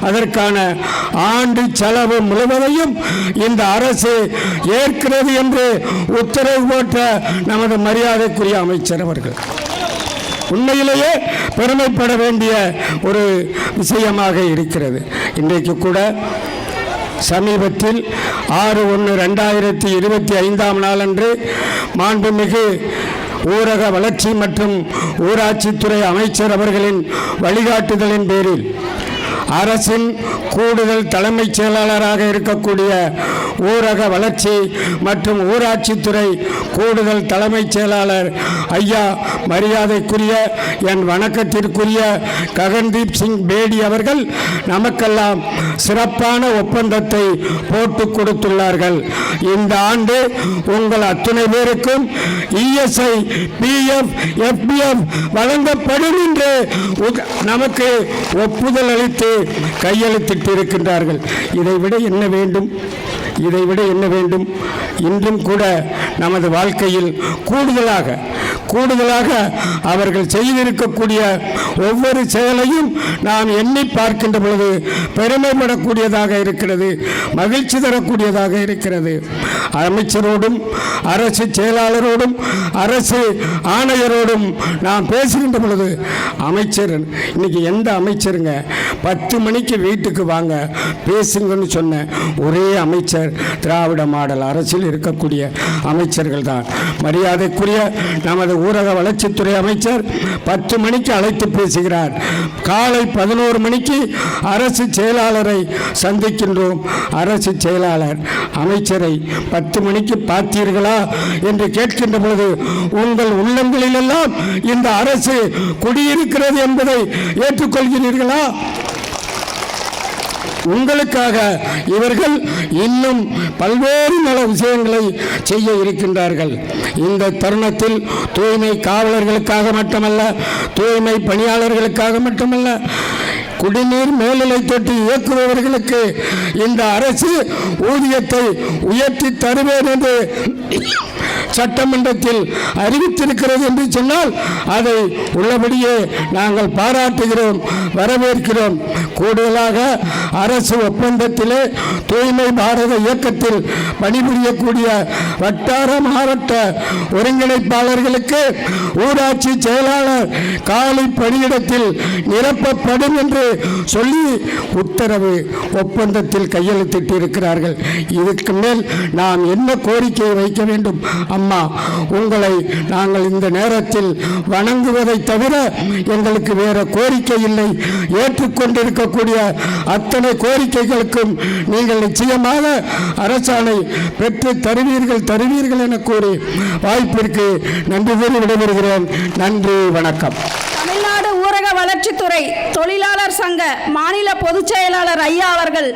அதற்கான ஆண்டு செலவு முழுவதையும் இந்த அரசு ஏற்கிறது என்று உத்தரவு போட்ட நமது மரியாதைக்குரிய அமைச்சர் அவர்கள் உண்மையிலேயே பெருமைப்பட வேண்டிய ஒரு விஷயமாக இருக்கிறது. இன்றைக்கு கூட சமீபத்தில் 6/1/2025 நாளன்று மாண்புமிகு ஊரக வளர்ச்சி மற்றும் ஊராட்சித்துறை அமைச்சர் அவர்களின் வழிகாட்டுதலின் பேரில் அரசின் கூடுதல் தலைமைச் செயலாளராக இருக்கக்கூடிய ஊரக வளர்ச்சி மற்றும் ஊராட்சித்துறை கூடுதல் தலைமைச் செயலாளர் ஐயா மரியாதைக்குரிய என் வணக்கத்திற்குரிய ககன்தீப் சிங் பேடி அவர்கள் நமக்கெல்லாம் சிறப்பான ஒப்பந்தத்தை போட்டு கொடுத்துள்ளார்கள். இந்த ஆண்டு உங்கள் அத்துணை பேருக்கும் இஎஸ்ஐ, பிஎஃப், எஃபிஎஃப் வழங்கப்படும் என்று நமக்கு ஒப்புதல் அளித்து கையெழுத்திட்டு இருக்கின்றார்கள். இதைவிட என்ன வேண்டும்? இதைவிட என்ன வேண்டும்? இன்றும் கூட நமது வாழ்க்கையில் கூடுதலாக அவர்கள் செய்திருக்கக்கூடிய ஒவ்வொரு செயலையும் நாம் எண்ணி பார்க்கின்ற பொழுது பெருமைப்படக்கூடியதாக இருக்கிறது, மகிழ்ச்சி தரக்கூடியதாக இருக்கிறது. அமைச்சரோடும் அரசு செயலாளரோடும் அரசு ஆணையரோடும் நாம் பேசுகின்ற பொழுது, அமைச்சர் இன்னைக்கு எந்த அமைச்சருங்க 10 மணிக்கு வீட்டுக்கு வாங்க பேசுங்கன்னு சொன்ன ஒரே அமைச்சர் திராவிட மாடல் அரசில் இருக்கக்கூடிய அமைச்சர்கள் தான். மரியாதைக்குரிய நமது ஊரக வளர்ச்சித்துறை அமைச்சர் 10 மணிக்கு அழைத்து பேசுகிறார். காலை 11 மணிக்கு அரசு செயலாளரை சந்திக்கின்றோம். அரசு செயலாளர் அமைச்சரை 10 மணிக்கு பார்த்தீர்களா என்று கேட்கின்ற பொழுது உங்கள் உள்ளங்களிலெல்லாம் இந்த அரசு குடியிருக்கிறது என்பதை ஏற்றுக்கொள்கிறீர்களா? உங்களுக்காக இவர்கள் இன்னும் பல்வேறு நல விஷயங்களை செய்ய இருக்கின்றார்கள். இந்த தருணத்தில் தூய்மை காவலர்களுக்காக மட்டுமல்ல, தூய்மை பணியாளர்களுக்காக மட்டுமல்ல, குடிநீர் மேல்நிலை தொட்டி இயக்குபவர்களுக்கு இந்த அரசு ஊதியத்தை உயர்த்தி தருவேன் என்று சட்டமன்றத்தில் அறிவித்திருக்கிறது என்று சொன்னால் அதை உள்ளபடியே நாங்கள் பாராட்டுகிறோம், வரவேற்கிறோம். கூடுதலாக அரசு ஒப்பந்தத்திலே தூய்மை பாரத இயக்கத்தில் பணிபுரியக்கூடிய வட்டார மாவட்ட ஒருங்கிணைப்பாளர்களுக்கு ஊராட்சி செயலாளர் காலி பணியிடத்தில் நிரப்பப்படும் என்று சொல்லி உத்தரவு ஒப்பந்தத்தில் கையெழுத்திட்டு இருக்கிறார்கள். இதுக்கு மேல் நாம் என்ன கோரிக்கையை வைக்க வேண்டும்? அம்மா, உங்களை நாங்கள் இந்த நேரத்தில் வணங்குவதை தவிர எங்களுக்கு வேற கோரிக்கை இல்லை. ஏற்றுக்கொண்டிருக்கக்கூடிய அத்தனை கோரிக்கைகளுக்கும் நீங்கள் நிச்சயமாக அரசாணை பெற்று தருவீர்கள் என கூறி வாய்ப்பிற்கு நன்றி கூறி விடைபெறுகிறேன். நன்றி, வணக்கம். தமிழ்நாடு ஊரக வளர்ச்சித்துறை தொழிலாளர் சங்க மாநில பொதுச் செயலாளர் ஐயா அவர்கள்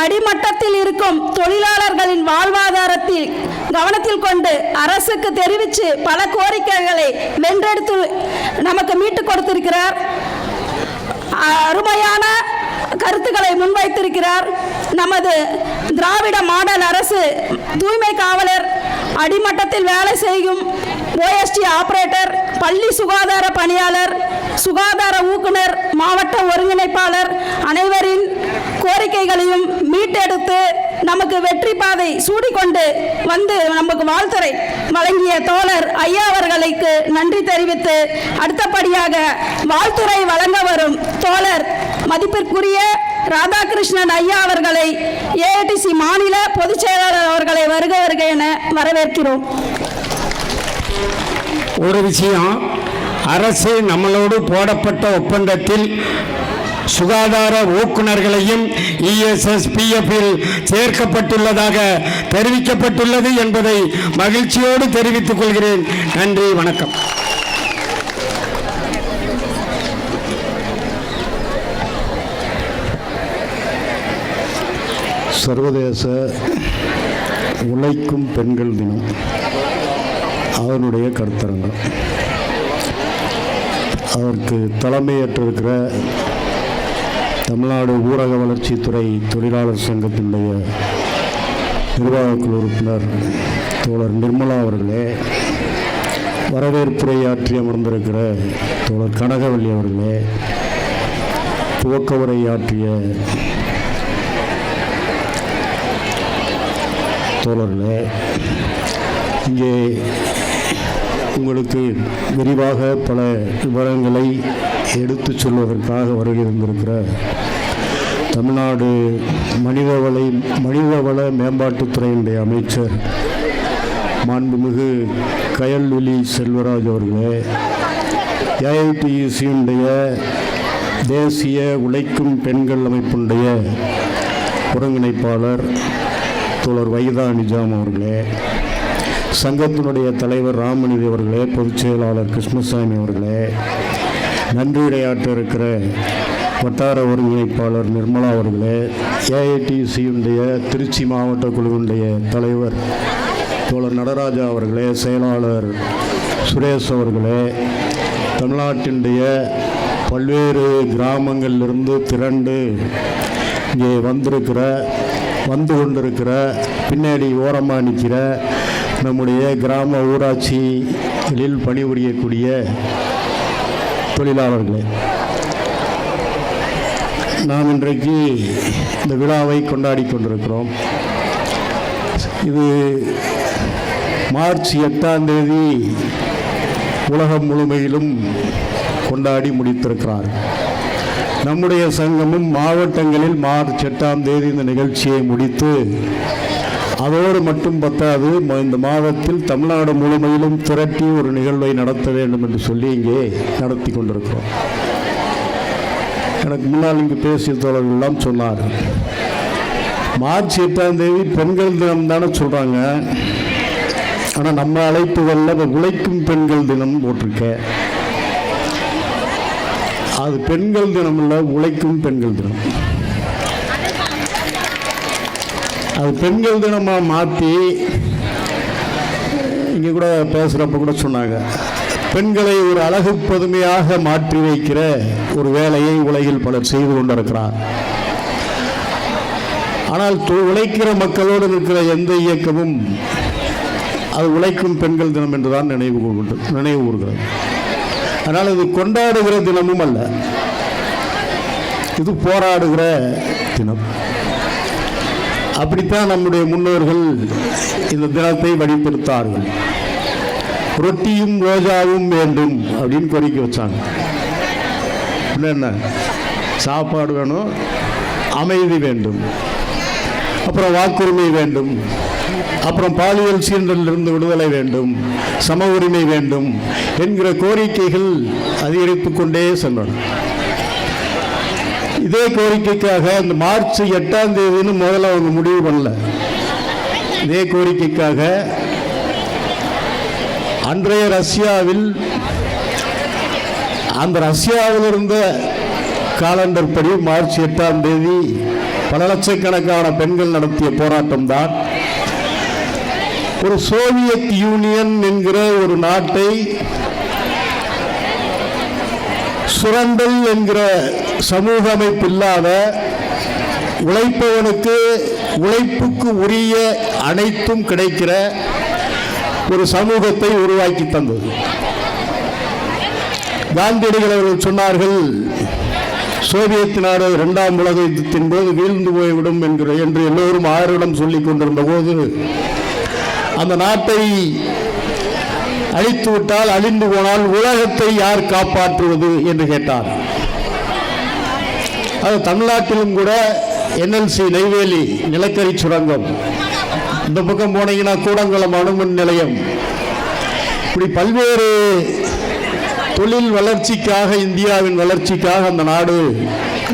அடிமட்டத்தில் இருக்கும் தொழிலாளர்களின் வாழ்வாதாரத்தில் கவனத்தில் கொண்டு அரசுக்கு தெரிவித்து பல கோரிக்கைகளை வென்றெடுத்து நமக்கு மீட்டு கொடுத்திருக்கிறார். அருமையான கருத்துக்களை முன்வைத்திருக்கிறார். நமது திராவிட மாடல் அரசு தூய்மை காவலர், அடிமட்டத்தில் வேலை செய்யும் ஓஎஸ்டி ஆபரேட்டர், பள்ளி சுகாதார பணியாளர், சுகாதார ஊக்குனர், மாவட்ட ஒருங்கிணைப்பாளர் அனைவரின் கோரிக்கைகளையும் மீட்டெடுத்து நமக்கு வெற்றி பாதை சூடிக்கொண்டு வந்து நமக்கு வாழ்த்துரை வழங்கிய தோழர் ஐயா அவர்களுக்கு நன்றி தெரிவித்து, அடுத்தபடியாக வாழ்த்துரை வழங்க வரும் தோழர் மதிப்பிற்குரிய ராதாகிருஷ்ணன் ஐயா அவர்களை ஏஐடிசி மாநில பொதுச் செயலாளர் அவர்களை வருக வருக என வரவேற்கிறோம். ஒரு விஷயம், அரசு நம்மளோடு போடப்பட்ட ஒப்பந்தத்தில் சுகாதார ஊக்குநர்களையும் ESSPFல் சேர்க்கப்பட்டுள்ளதாக தெரிவிக்கப்பட்டுள்ளது என்பதை மகிழ்ச்சியோடு தெரிவித்துக் கொள்கிறேன். நன்றி, வணக்கம். சர்வதேச உழைக்கும் பெண்கள் தினம், அதனுடைய கருத்தரங்கம், அதற்கு தலைமையேற்றிருக்கிற தமிழ்நாடு ஊரக வளர்ச்சித்துறை தொழிலாளர் சங்கத்தினுடைய நிர்வாகக்குழு உறுப்பினர் தோழர் நிர்மலா அவர்களே, வரவேற்புரையாற்றி அமர்ந்திருக்கிற தோழர் கனகவல்லி அவர்களே, துவக்க உரையாற்றிய தோழர்களே, இங்கே உங்களுக்கு விரிவாக பல விவரங்களை எடுத்து சொல்வதற்காக வருகை இருந்திருக்கிற தமிழ்நாடு மனிதவள மேம்பாட்டுத்துறையினுடைய அமைச்சர் மாண்புமிகு கயல்விழி செல்வராஜ் அவர்களே, AITUC தேசிய உழைக்கும் பெண்கள் அமைப்பினுடைய ஒருங்கிணைப்பாளர் தோழர் வைதா நிஜாம் அவர்களே, சங்கத்தினுடைய தலைவர் ராமநிதி அவர்களே, பொதுச் செயலாளர் கிருஷ்ணசாமி அவர்களே, நன்றியுரையாற்ற இருக்கிற வட்டார ஒருங்கிணைப்பாளர் நிர்மலா அவர்களே, AITUC திருச்சி மாவட்ட குழுவினுடைய தலைவர் தோழர் நடராஜா அவர்களே, செயலாளர் சுரேஷ் அவர்களே, தமிழ்நாட்டினுடைய பல்வேறு கிராமங்களிலிருந்து திரண்டு இங்கே வந்து கொண்டிருக்கிற பின்னாடி ஓரமாக நிற்கிற நம்முடைய கிராம ஊராட்சிகளில் பணிபுரியக்கூடிய தொழிலாளர்களே, நாம் இன்றைக்கு இந்த விழாவை கொண்டாடி கொண்டிருக்கிறோம். இது மார்ச் 8ஆம் தேதி உலகம் முழுமையிலும் கொண்டாடி முடித்திருக்கிறார். நம்முடைய சங்கமும் மாவட்டங்களில் மார்ச் 8ஆம் தேதி இந்த நிகழ்ச்சியை முடித்து அதோடு மட்டும் பத்தாது இந்த மாதத்தில் தமிழ்நாடு முழுமையிலும் திரட்டி ஒரு நிகழ்வை நடத்த வேண்டும் என்று சொல்லி இங்கே நடத்தி கொண்டிருக்கிறோம். எனக்கு முன்னால் இங்கு பேசிய தோழர்கள் எல்லாம் சொன்னார், மார்ச் 8ஆம் தேதி பெண்கள் தினம் தானே சொல்கிறாங்க, ஆனால் நம்ம அழைப்புகளில் உழைக்கும் பெண்கள் தினம் போட்டிருக்க. அது பெண்கள் தினம் இல்லை, உழைக்கும் பெண்கள் தினம். அது பெண்கள் தினமாக மாற்றி இங்கே கூட பேசுகிறப்ப கூட சொன்னாங்க, பெண்களை ஒரு அழகு பதுமையாக மாற்றி வைக்கிற ஒரு வேலையை உலகில் பலர் செய்து கொண்டிருக்கிறார். ஆனால் உழைக்கிற மக்களோடு இருக்கிற எந்த இயக்கமும் அது உழைக்கும் பெண்கள் தினம் என்றுதான் நினைவு கூறுகிறது. அதனால் இது கொண்டாடுகிற தினமும் அல்ல, இது போராடுகிற தினம். அப்படித்தான் நம்முடைய முன்னோர்கள் இந்த தினத்தை வழிபடுத்தார்கள். ரொட்டியும் ரோஜாவும் வேண்டும் அப்படின்னு கோரிக்கை வச்சாங்க. என்ன, சாப்பாடு வேணும், அமைதி வேண்டும், அப்புறம் வாக்குரிமை வேண்டும், அப்புறம் பாலியல் சீண்டலிலிருந்து விடுதலை வேண்டும், சம உரிமை வேண்டும் என்கிற கோரிக்கைகள் அதிகரித்து கொண்டே சென்றன. இதே கோரிக்கைக்காக இந்த மார்ச் 8ஆம் தேதின்னு முதல்ல அவங்க முடிவு பண்ணல. இதே கோரிக்கைக்காக அன்றைய ரஷ்யாவில் அந்த ரஷ்யாவில் இருந்த காலண்டர் படி மார்ச் 8ஆம் தேதி பல லட்சக்கணக்கான பெண்கள் நடத்திய போராட்டம் தான் ஒரு சோவியத் யூனியன் என்கிற ஒரு நாட்டை சுரண்டல் என்கிற சமூக அமைப்பு இல்லாத உழைப்பவனுக்கு உழைப்புக்கு உரிய அனைத்தும் கிடைக்கிற ஒரு சமூகத்தை உருவாக்கி தந்தது. காந்தியடிகள் அவர்கள் சொன்னார்கள், சோவியத் நாடு 2ஆம் உலக யுத்தத்தின் போது வீழ்ந்து போய்விடும் என்று எல்லோரும் ஆயிரம் சொல்லிக் கொண்டிருந்த போது அந்த நாட்டை அழித்து விட்டால், அழிந்து போனால் உலகத்தை யார் காப்பாற்றுவது என்று கேட்டார். அது தமிழ்நாட்டிலும் கூட NLC நெய்வேலி நிலக்கரி சுரங்கம், இந்த பக்கம் போனீங்கன்னா கூடங்குளம் அணுமின் நிலையம், இப்படி பல்வேறு தொழில் வளர்ச்சிக்காக, இந்தியாவின் வளர்ச்சிக்காக அந்த நாடு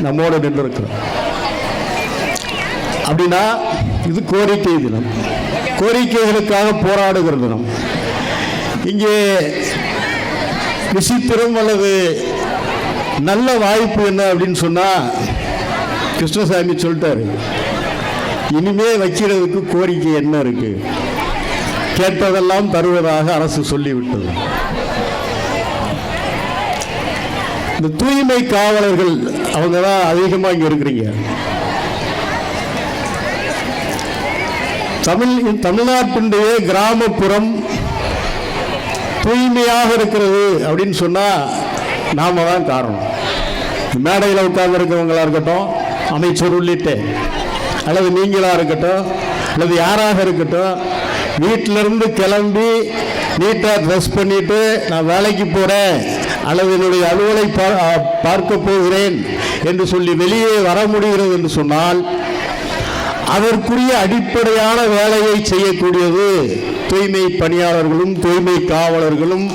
நம்மோடு நின்றிருக்கிறோம். அப்படின்னா இது கோரிக்கை தினம், கோரிக்கைகளுக்காக போராடுகிற தினம். இங்கே விசித்திரம் அல்லது நல்ல வாய்ப்பு என்ன அப்படின்னு சொன்னா, கிருஷ்ணசாமி சொல்லிட்டாரு, இனிமே வைக்கிறதுக்கு கோரிக்கை என்ன இருக்கு, கேட்டதெல்லாம் தருவதாக அரசு சொல்லிவிட்டது. இந்த தூய்மை காவலர்கள் அவங்க தான் அதிகமாக இங்கே இருக்கிறீங்க. தமிழ்நாட்டினுடைய கிராமப்புறம் தூய்மையாக இருக்கிறது அப்படின்னு சொன்னால் நாம தான் காரணம். மேடையில் உட்கார்ந்து இருக்கிறவங்களா இருக்கட்டும், அமைச்சர் உள்ளிட்ட, அல்லது நீங்களா இருக்கட்டும், அல்லது யாராக இருக்கட்டும், வீட்டிலிருந்து கிளம்பி நீட்டாக ட்ரெஸ் பண்ணிட்டு நான் வேலைக்கு போகிறேன் அல்லது என்னுடைய அலுவலை பார்க்க போகிறேன் என்று சொல்லி வெளியே வர முடிகிறது என்று சொன்னால் அதற்குரிய அடிப்படையான வேலையை செய்யக்கூடியது தூய்மை பணியாளர்களும் தூய்மை காவலர்களும்,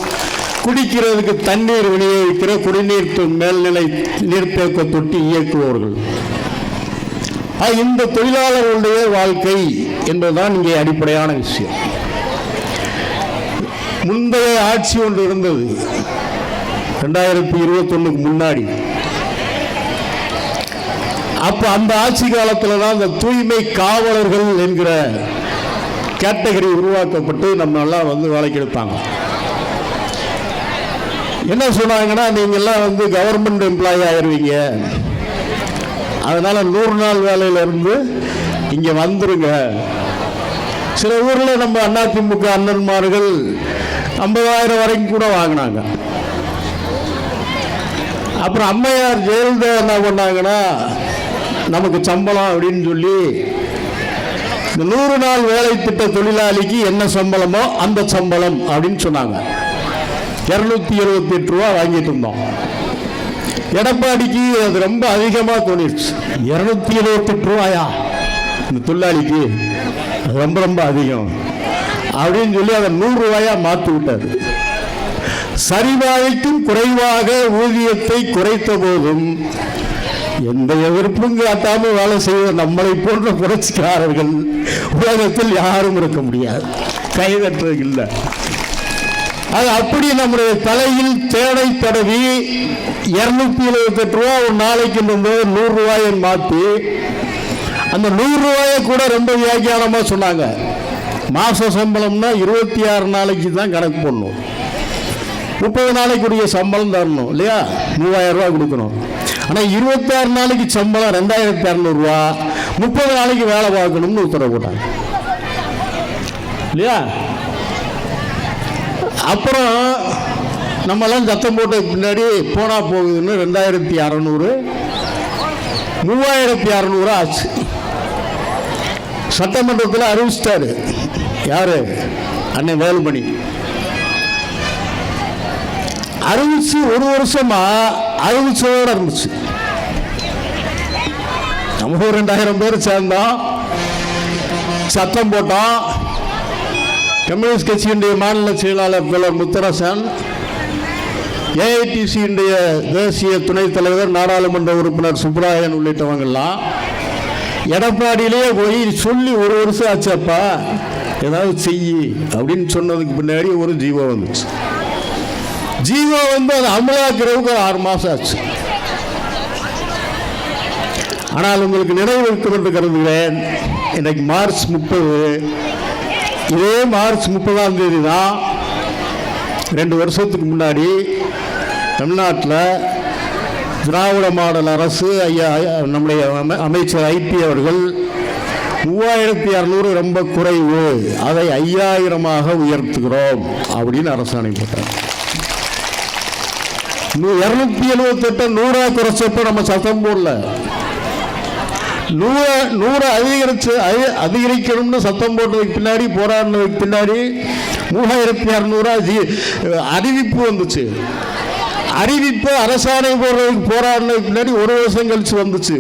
குடிக்கிறதுக்கு தண்ணீர் விநியோகிக்கிற குடிநீர் மேல்நிலை நீர்த்தேக்க தொட்டி இயக்குபவர்கள். இந்த தொழிலாளர்களுடைய வாழ்க்கை என்பதுதான் இங்கே அடிப்படையான விஷயம். முந்தைய ஆட்சி ஒன்று இருந்தது 2021 முன்னாடி. அப்ப அந்த ஆட்சி காலத்தில் தான் இந்த தூய்மை காவலர்கள் என்கிற கேட்டகரி உருவாக்கப்பட்டு நம்ம எல்லாம் வந்து வேலைக்கு எடுத்தாங்க. என்ன சொன்னாங்கன்னா, நீங்கள்லாம் கவர்மெண்ட் எம்ப்ளாயி ஆயிடுவீங்க, அதனால 100 நாள் வேலையில இருந்து இங்க வந்துருங்க. சில ஊர்ல நம்ம அதிமுக அண்ணன்மார்கள் 50,000 வரைக்கும் கூட வாங்கினாங்க. அப்புறம் அம்மையார் ஜெயலலிதா என்ன பண்ணாங்கன்னா, நமக்கு சம்பளம் அப்படின்னு சொல்லி இந்த 100 நாள் வேலை திட்ட தொழிலாளிக்கு என்ன சம்பளமோ அந்த சம்பளம் அப்படின்னு சொன்னாங்க. 278 ரூபா வாங்கிட்டு இருந்தோம். எடப்பாடிக்கு அது ரொம்ப அதிகமாக தோணிடுச்சு. 278 ரூபாயா இந்த தொழிலாளிக்கு, அது ரொம்ப ரொம்ப அதிகம் அப்படின்னு சொல்லி அதை 100 ரூபாயா மாற்றி விட்டார். சரிவாய்க்கும் குறைவாக ஊதியத்தை குறைத்த போதும் எந்த எதிர்ப்பும் காட்டாமல் வேலை செய்த நம்மளை போன்ற புரட்சிக்காரர்கள் உலகத்தில் யாரும் இருக்க முடியாது. கைதற்றது இல்லை. அது அப்படி நம்முடைய தலையில் தேடை தடவி 278 ரூபா ஒரு நாளைக்கு 100 ரூபாயை மாற்றி அந்த 100 ரூபாயை கூட ரொம்ப வியாக்கியானமாக சொன்னாங்க. மாச சம்பளம்னா 26 நாளைக்கு தான் கணக்கு போடணும், 30 நாளைக்குரிய சம்பளம் தரணும் இல்லையா, 3000 ரூபா கொடுக்கணும். ஆனால் 26 நாளைக்கு சம்பளம் 2200 ரூபா, 30 நாளைக்கு வேலை பார்க்கணும்னு உத்தரவு போட்டாங்க இல்லையா. அப்புறம் நம்மெல்லாம் சத்தம் போட்ட பின்னாடி போனா போகுதுன்னு 2600 3600 ஆச்சு. சட்டமன்றத்தில் அறிவிச்சிட்டாரு யாரு, அண்ணன் வேலுமணி. அறிவிச்சு ஒரு வருஷமா அறிவிச்சோட இருந்துச்சு. நம்ம 2000 பேர் சேர்ந்தோம், சத்தம் போட்டோம். கம்யூனிஸ்ட் கட்சியினுடைய மாநில செயலாளர் தோழர் முத்தரசன், ஏஐடிசியினுடைய தேசிய துணைத் தலைவர் நாடாளுமன்ற உறுப்பினர் சுப்ராயன் உள்ளிட்டவங்கெல்லாம் எடப்பாடியிலேயே போய் சொல்லி ஒரு வருஷம் ஆச்சப்பா ஏதாவது செய்யி அப்படின்னு சொன்னதுக்கு பின்னாடி ஒரு ஜீவோ வந்துச்சு. ஜீவோ வந்து அது அமலாக்கிறதுக்கு 6 மாதம் ஆச்சு. ஆனால் உங்களுக்கு நினைவு இருக்கும் என்று கருதுகிறேன், இன்னைக்கு மார்ச் 30, இதே மார்ச் 30ஆம் தேதி தான் 2 வருஷத்துக்கு முன்னாடி தமிழ்நாட்டில் திராவிட மாடல் அரசு ஐயா நம்முடைய அமைச்சர் ஐபி அவர்கள் 3600 ரொம்ப குறைவு, அதை 5000ஆக உயர்த்துகிறோம் அப்படின்னு அரசாணை போட்டார். 278 100 குறைச்சப்ப நம்ம சத்தம் போடல. 100 அதிகரிக்கணும்னு சத்தம் போட்டதுக்கு பின்னாடி, போராடினதுக்கு பின்னாடி 3600 அறிவிப்பு வந்துச்சு. அறிவிப்பு அரசாணை போடுறதுக்கு போராடினதுக்கு பின்னாடி 1 வருஷம் கழிச்சு வந்துச்சு.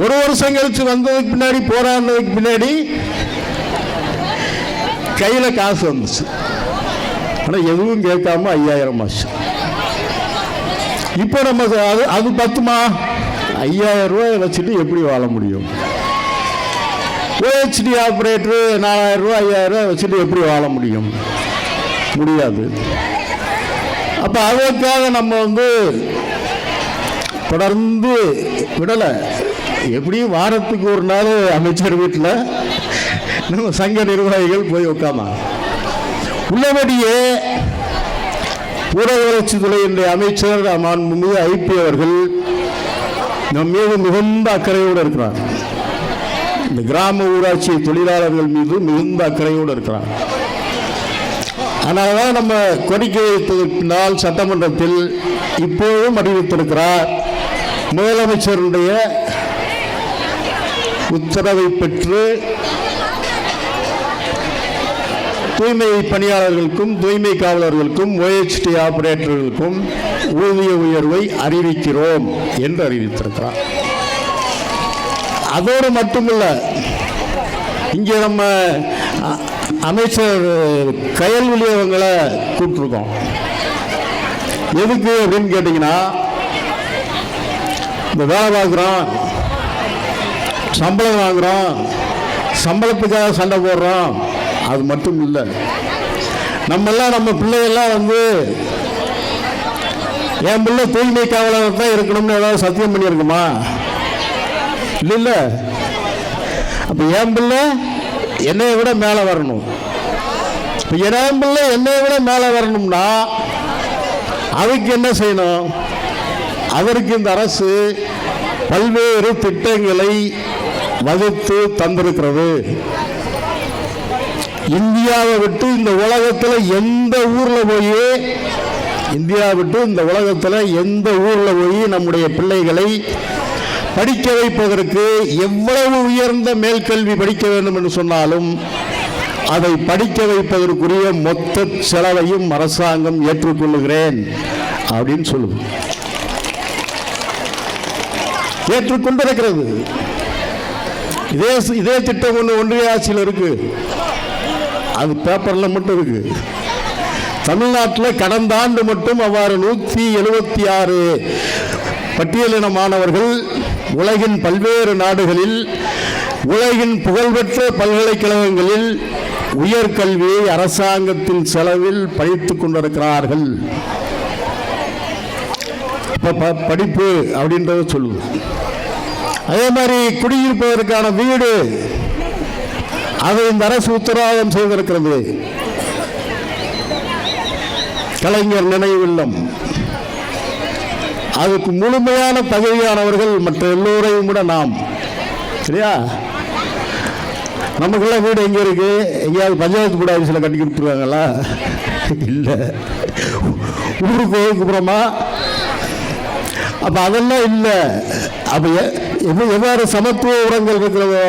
1 வருஷம் கழிச்சு வந்ததுக்கு பின்னாடி, போராடினதுக்கு பின்னாடி கையில காசு வந்துச்சு. ஆனால் எதுவும் கேட்காம 5000 ஆச்சு. இப்போ நம்ம அது பத்துமா? 5000 ரூபாய் வச்சுட்டு எப்படி வாழ முடியும்? ஓஹெச்டி ஆப்ரேட்டரு 4000 ரூபா 5000 ரூபாய் வச்சுட்டு எப்படி வாழ முடியும்? முடியாது. அப்போ அதற்காக நம்ம வந்து தொடர்ந்து விடலை. எப்படியும் வாரத்துக்கு ஒரு நாள் அமைச்சர் வீட்டில் நம்ம சங்க நிர்வாகிகள் போய் உட்கார்ந்தாங்க. உள்ளபடியே ஊரக வளர்ச்சித்துறையினுடைய அமைச்சர் மாண்புமிகு ஐபி அவர்கள் நம் மீது மிகுந்த அக்கறையோடு இருக்கிறார். இந்த கிராம ஊராட்சி தொழிலாளர்கள் மீது மிகுந்த அக்கறையோடு இருக்கிறார். அதனால்தான் நம்ம கோரிக்கை வைத்ததற்கு பின்னால் சட்டமன்றத்தில் இப்போதும் அறிவித்திருக்கிறார். முதலமைச்சருடைய உத்தரவை பெற்று தூய்மை பணியாளர்களுக்கும் தூய்மை காவலர்களுக்கும் ஓஹெச்டி ஆபரேட்டர்களுக்கும் ஊதிய உயர்வை அறிவிக்கிறோம் என்று அறிவித்திருக்கிறார். அதோடு மட்டுமல்ல, இங்கே நம்ம அமைச்சர் கயல்விழி அவங்களை கூப்பிட்டுருக்கோம். எதுக்கு அப்படின்னு கேட்டிங்கன்னா, இந்த வேலை பார்க்குறோம், சம்பளம் வாங்குகிறோம், சம்பளத்துக்காக சண்டை போடுறோம், அது மட்டும் இல்லை. நம்மெல்லாம் நம்ம பிள்ளைகள்லாம் வந்து என் பிள்ளை தூய்மை காவலர் தான் இருக்கணும்னு ஏதாவது சத்தியம் பண்ணியிருக்குமா? இல்லை. அப்போ என் பிள்ளை என்னை விட மேலே வரணும். இப்போ என் பிள்ளை என்னை விட மேலே வரணும்னா அதுக்கு என்ன செய்யணும்? அதற்கு இந்த அரசு பல்வேறு திட்டங்களை வகுத்து தந்திருக்கிறது. இந்தியாவை விட்டு இந்த உலகத்தில் எந்த ஊரில் போய் நம்முடைய பிள்ளைகளை படிக்க வைப்பதற்கு எவ்வளவு உயர்ந்த மேல்கல்வி படிக்க வேண்டும் என்று சொன்னாலும் அதை படிக்க வைப்பதற்குரிய மொத்த செலவையும் அரசாங்கம் ஏற்றுக்கொள்ளுகிறேன் அப்படின்னு சொல்லுது. ஏற்றுக்கொண்டிருக்கிறது. இதே திட்டம் ஒன்று ஒன்றிய ஆட்சியில் இருக்கு, அது பேப்பர்ல மட்டும் இருக்கு. தமிழ்நாட்டில் கடந்த ஆண்டு மட்டும் அவ்வாறு 176 பட்டியலின மாணவர்கள் உலகின் பல்வேறு நாடுகளில் உலகின் புகழ்பெற்ற பல்கலைக்கழகங்களில் உயர்கல்வியை அரசாங்கத்தின் செலவில் படித்துக் கொண்டிருக்கிறார்கள். படிப்பு அப்படின்றத சொல்லுது. அதே மாதிரி குடியிருப்பதற்கான வீடு, அதை இந்த அரசு உத்தரவாதம் செய்திருக்கிறது. கலைஞர் நினைவு இல்லம், அதுக்கு முழுமையான தகுதியானவர்கள் மற்ற எல்லோரையும் விட நாம். சரியா? நமக்குள்ள வீடு எங்க இருக்கு? எங்கேயாவது பஞ்சாயத்து போர்டு ஆஃபீஸில் கட்டி கொடுத்துருவாங்களா? இல்லை. ஊருக்கு ஒதுக்குப்புறமா? அப்போ அதெல்லாம் இல்லை. அப்போ எவ்வாறு சமத்துவ உரங்கள் இருக்கிறதோ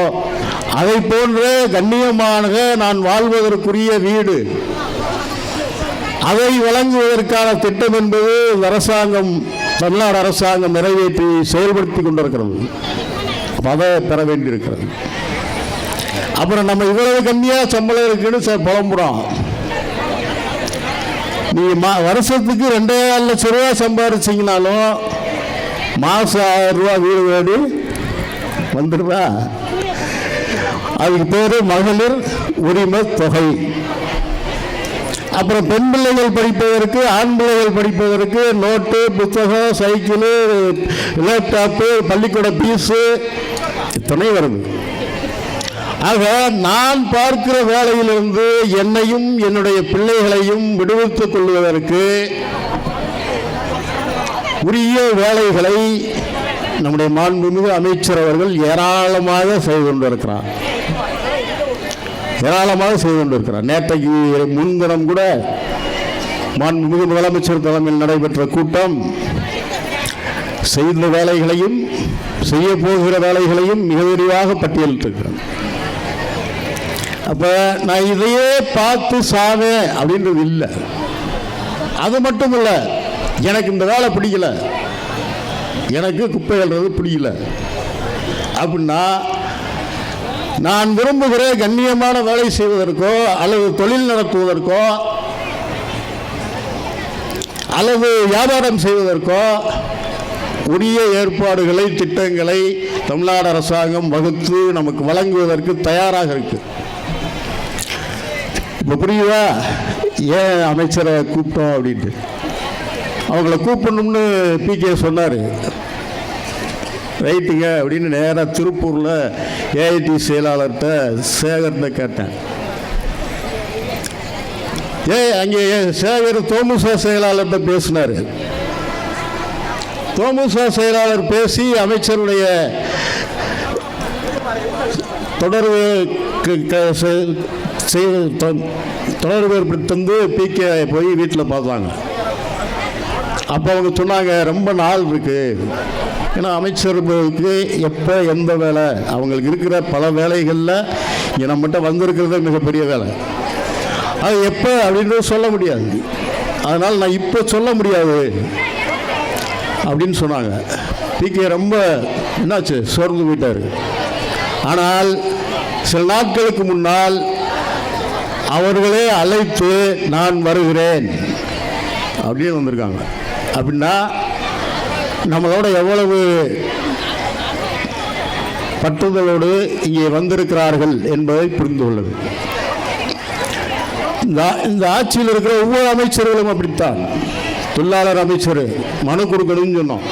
அதை போன்ற கண்ணியமான நான் வாழ்வதற்குரிய வீடு, அதை வழங்குவதற்கான திட்டம் என்பது அரசாங்கம், தமிழ்நாடு அரசாங்கம் நிறைவேற்றி செயல்படுத்தி கொண்டிருக்கிறது. அதை பெற வேண்டியிருக்கிறது. அப்புறம் நம்ம இவ்வளவு கம்மியா சம்பளம் இருக்குன்னு புலம்புறோம். நீங்க வருஷத்துக்கு 2.5 லட்சம் ரூபா சம்பாதிச்சிங்கனாலும் மாசம் 1000 ரூபா வீடு வீடு வந்துடுதா? அதுக்கு பேரு மகளிர் உரிமை தொகை. அப்புறம் பெண் பிள்ளைகள் படிப்பதற்கு, ஆண் பிள்ளைகள் படிப்பதற்கு நோட்டு, புத்தகம், சைக்கிள், லேப்டாப்பு, பள்ளிக்கூட பீஸு இத்தனை வருது. ஆக நான் பார்க்கிற வேலையிலிருந்து என்னையும் என்னுடைய பிள்ளைகளையும் விடுவித்துக் கொள்வதற்கு உரிய வேலைகளை நம்முடைய மாண்புமிகு அமைச்சர் அவர்கள் ஏராளமாக செய்து கொண்டிருக்கிறார். நேற்றைக்கு முன்தினம் கூட மாண்புமிகு முதலமைச்சர் தலைமையில் நடைபெற்ற கூட்டம் செய்த வேலைகளையும் செய்ய போகிற வேலைகளையும் மிக விரிவாக பட்டியலிட்டிருக்கிறேன். அப்ப நான் இதையே பார்த்து சாவேன் அப்படின்றது இல்லை. அது மட்டும் இல்ல, எனக்கு இந்த வேலை பிடிக்கல, எனக்கு குப்பை அள்ளுறது பிடிக்கல அப்படின்னா நான் விரும்புகிற கண்ணியமான வேலை செய்வதற்கோ அல்லது தொழில் நடத்துவதற்கோ அல்லது வியாபாரம் செய்வதற்கோ உரிய ஏற்பாடுகளை, திட்டங்களை தமிழ்நாடு அரசாங்கம் வகுத்து நமக்கு வழங்குவதற்கு தயாராக இருக்கு. இப்போ புரியுதா ஏன் அமைச்சரை கூப்பிட்டோம் அப்படின்ட்டு? அவங்கள கூப்பிடணும்னு பிகே சொன்னார். ரைட்டுங்க அப்படின்னு நேராக திருப்பூரில் ஏஐடி செயலாளர்கிட்ட சேகர்கிட்ட கேட்டேன். அங்கே சேகர் தோமுசா செயலாளர்கிட்ட பேசினார். தோமுசா செயலாளர் பேசி அமைச்சருடைய தொடர்பு தந்து பிகே போய் வீட்டில் பார்த்தாங்க. அப்போ அவங்க சொன்னாங்க, ரொம்ப நாள் இருக்கு. ஏன்னா அமைச்சர்களுக்கு எப்போ எந்த வேலை, அவங்களுக்கு இருக்கிற பல வேலைகளில் இங்கே நம்மகிட்ட வந்திருக்கிறதே மிகப்பெரிய வேலை. அது எப்போ அப்படின்றது சொல்ல முடியாது. அதனால் நான் இப்போ சொல்ல முடியாது அப்படின்னு சொன்னாங்க. பிகே ரொம்ப என்னாச்சு, சோர்ந்து போயிட்டார். ஆனால் சில நாட்களுக்கு முன்னால் அவர்களே அழைத்து நான் வருகிறேன் அப்படின்னு வந்திருக்காங்க. அப்படின்னா நம்மளோட எவ்வளவு பற்றுதலோடு இங்கே வந்திருக்கிறார்கள் என்பதை புரிந்து கொள்ளுது. இந்த ஆட்சியில் இருக்கிற ஒவ்வொரு அமைச்சர்களும் அப்படித்தான். தொழிலாளர் அமைச்சர் மனு கொடுக்கணும்னு சொன்னோம்.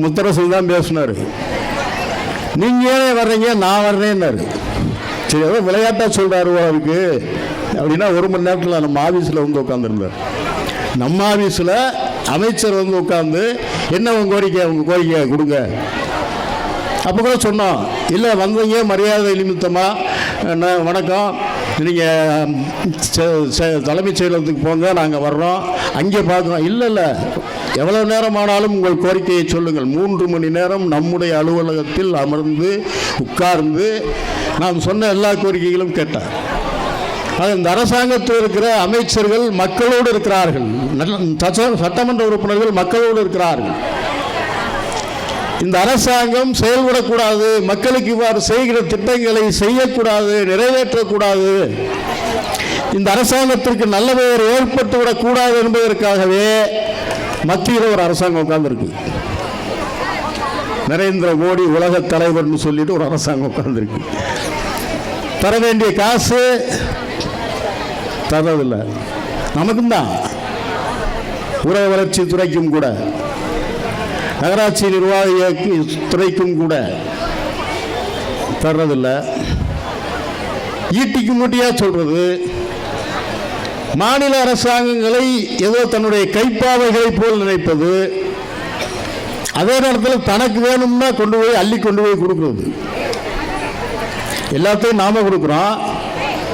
முத்தரசன் தான் பேசினார். நீங்க ஏன் வர்றீங்க, நான் வர்றேன்னாரு. சரி, ஏதோ விளையாட்டா சொல்றாரு அவருக்கு அப்படின்னா 1 மணி நேரத்தில் நம்ம ஆபீஸில் வந்து உட்காந்துருந்தார். நம்ம ஆபீஸில் அமைச்சர் வந்து உட்காந்து என்ன உங்க கோரிக்கை கொடுங்க. அப்போ கூட சொன்னோம், இல்லை வந்தீங்க மரியாதை நிமித்தமா வணக்கம், நீங்கள் தலைமைச் செயலகத்துக்கு போங்க, நாங்கள் வர்றோம், அங்கே பார்க்குறோம். இல்லை எவ்வளோ நேரம் ஆனாலும் உங்கள் கோரிக்கையை சொல்லுங்கள். 3 மணி நேரம் நம்முடைய அலுவலகத்தில் அமர்ந்து உட்கார்ந்து நாம் சொன்ன எல்லா கோரிக்கைகளும் கேட்டார். அது இந்த அரசாங்கத்தில் இருக்கிற அமைச்சர்கள் மக்களோடு இருக்கிறார்கள், சட்டமன்ற உறுப்பினர்கள் மக்களோடு இருக்கிறார்கள். இந்த அரசாங்கம் செயல்படக்கூடாது, மக்களுக்கு இவ்வாறு செய்கிற திட்டங்களை செய்யக்கூடாது, நிறைவேற்றக்கூடாது, இந்த அரசாங்கத்திற்கு நல்ல பெயர் ஏற்பட்டுவிடக்கூடாது என்பதற்காகவே மத்தியில் ஒரு அரசாங்கம் உட்கார்ந்துருக்கு. நரேந்திர மோடி உலக தலைவர்னு சொல்லிட்டு ஒரு அரசாங்கம் உட்கார்ந்துருக்கு. தர வேண்டிய காசு தரதில்லை. நமக்கும் தான், ஊரக வளர்ச்சி துறைக்கும் கூட, நகராட்சி நிர்வாக துறைக்கும் கூட தர்றதில்லை. ஈட்டிக்கு மூட்டியா சொல்றது, மாநில அரசாங்கங்களை ஏதோ தன்னுடைய கைப்பாவைகளை போல் நினைப்பது, அதே நேரத்தில் தனக்கு வேணும்னா கொண்டு போய் அள்ளி கொண்டு போய் கொடுக்கிறது. எல்லாத்தையும் நாம கொடுக்குறோம்,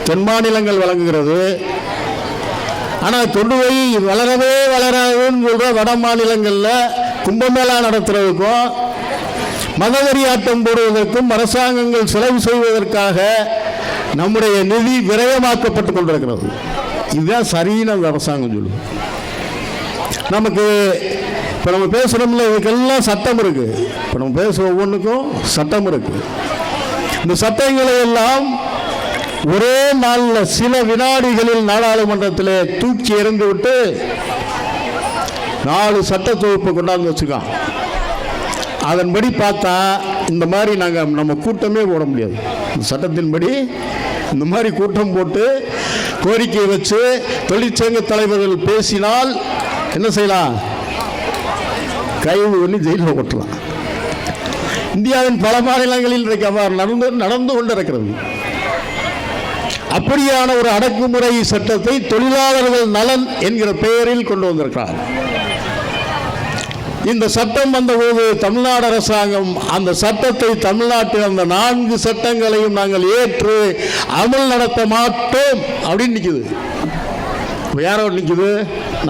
தென் மாநிலங்கள் வழங்குகிறது. ஆனால் கொண்டு போய் வளரவே வளராதுன்னு சொல்ற வட மாநிலங்களில் கும்பமேளா நடத்துறதுக்கும் மதவெறி ஆட்டம் போடுவதற்கும் அரசாங்கங்கள் செலவு செய்வதற்காக நம்முடைய நிதி விரயமாக்கப்பட்டு கொண்டிருக்கிறது. இதுதான் சரின்னு அந்த அரசாங்கம் சொல்லுது. நமக்கு இப்போ நம்ம பேசுகிறோம்ல, இதுக்கெல்லாம் சட்டம் இருக்கு. இப்போ நம்ம பேசுகிற ஒவ்வொன்றுக்கும் சட்டம் இருக்கு. இந்த சட்டங்களை எல்லாம் ஒரே நாளில் சில வினாடிகளில் நாடாளுமன்றத்தில் தூக்கி எறிந்து விட்டு 4 சட்ட தொகுப்பு கொண்டாந்து வச்சுக்கான். அதன்படி பார்த்தா இந்த மாதிரி நம்ம கூட்டமே போட முடியாது. இந்த சட்டத்தின்படி இந்த மாதிரி கூட்டம் போட்டு கோரிக்கை வச்சு தொழிற்சங்க தலைவர்கள் பேசினால் என்ன செய்யலாம்? கைது பண்ணி ஜெயிலில் ஓட்டலாம். இந்தியாவின் பல மாநிலங்களில் இன்றைக்கு அவ்வாறு நடந்து கொண்டிருக்கிறது. அப்படியான ஒரு அடக்குமுறை சட்டத்தை தொழிலாளர்கள் நலன் என்கிற பெயரில் கொண்டு வந்திருக்கிறார். இந்த சட்டம் வந்தபோது தமிழ்நாடு அரசாங்கம் அந்த சட்டத்தை, தமிழ்நாட்டில் அந்த 4 சட்டங்களையும் நாங்கள் ஏற்று அமல் நடத்த மாட்டோம் அப்படின்னு நிற்குது. யாரோட நிற்குது?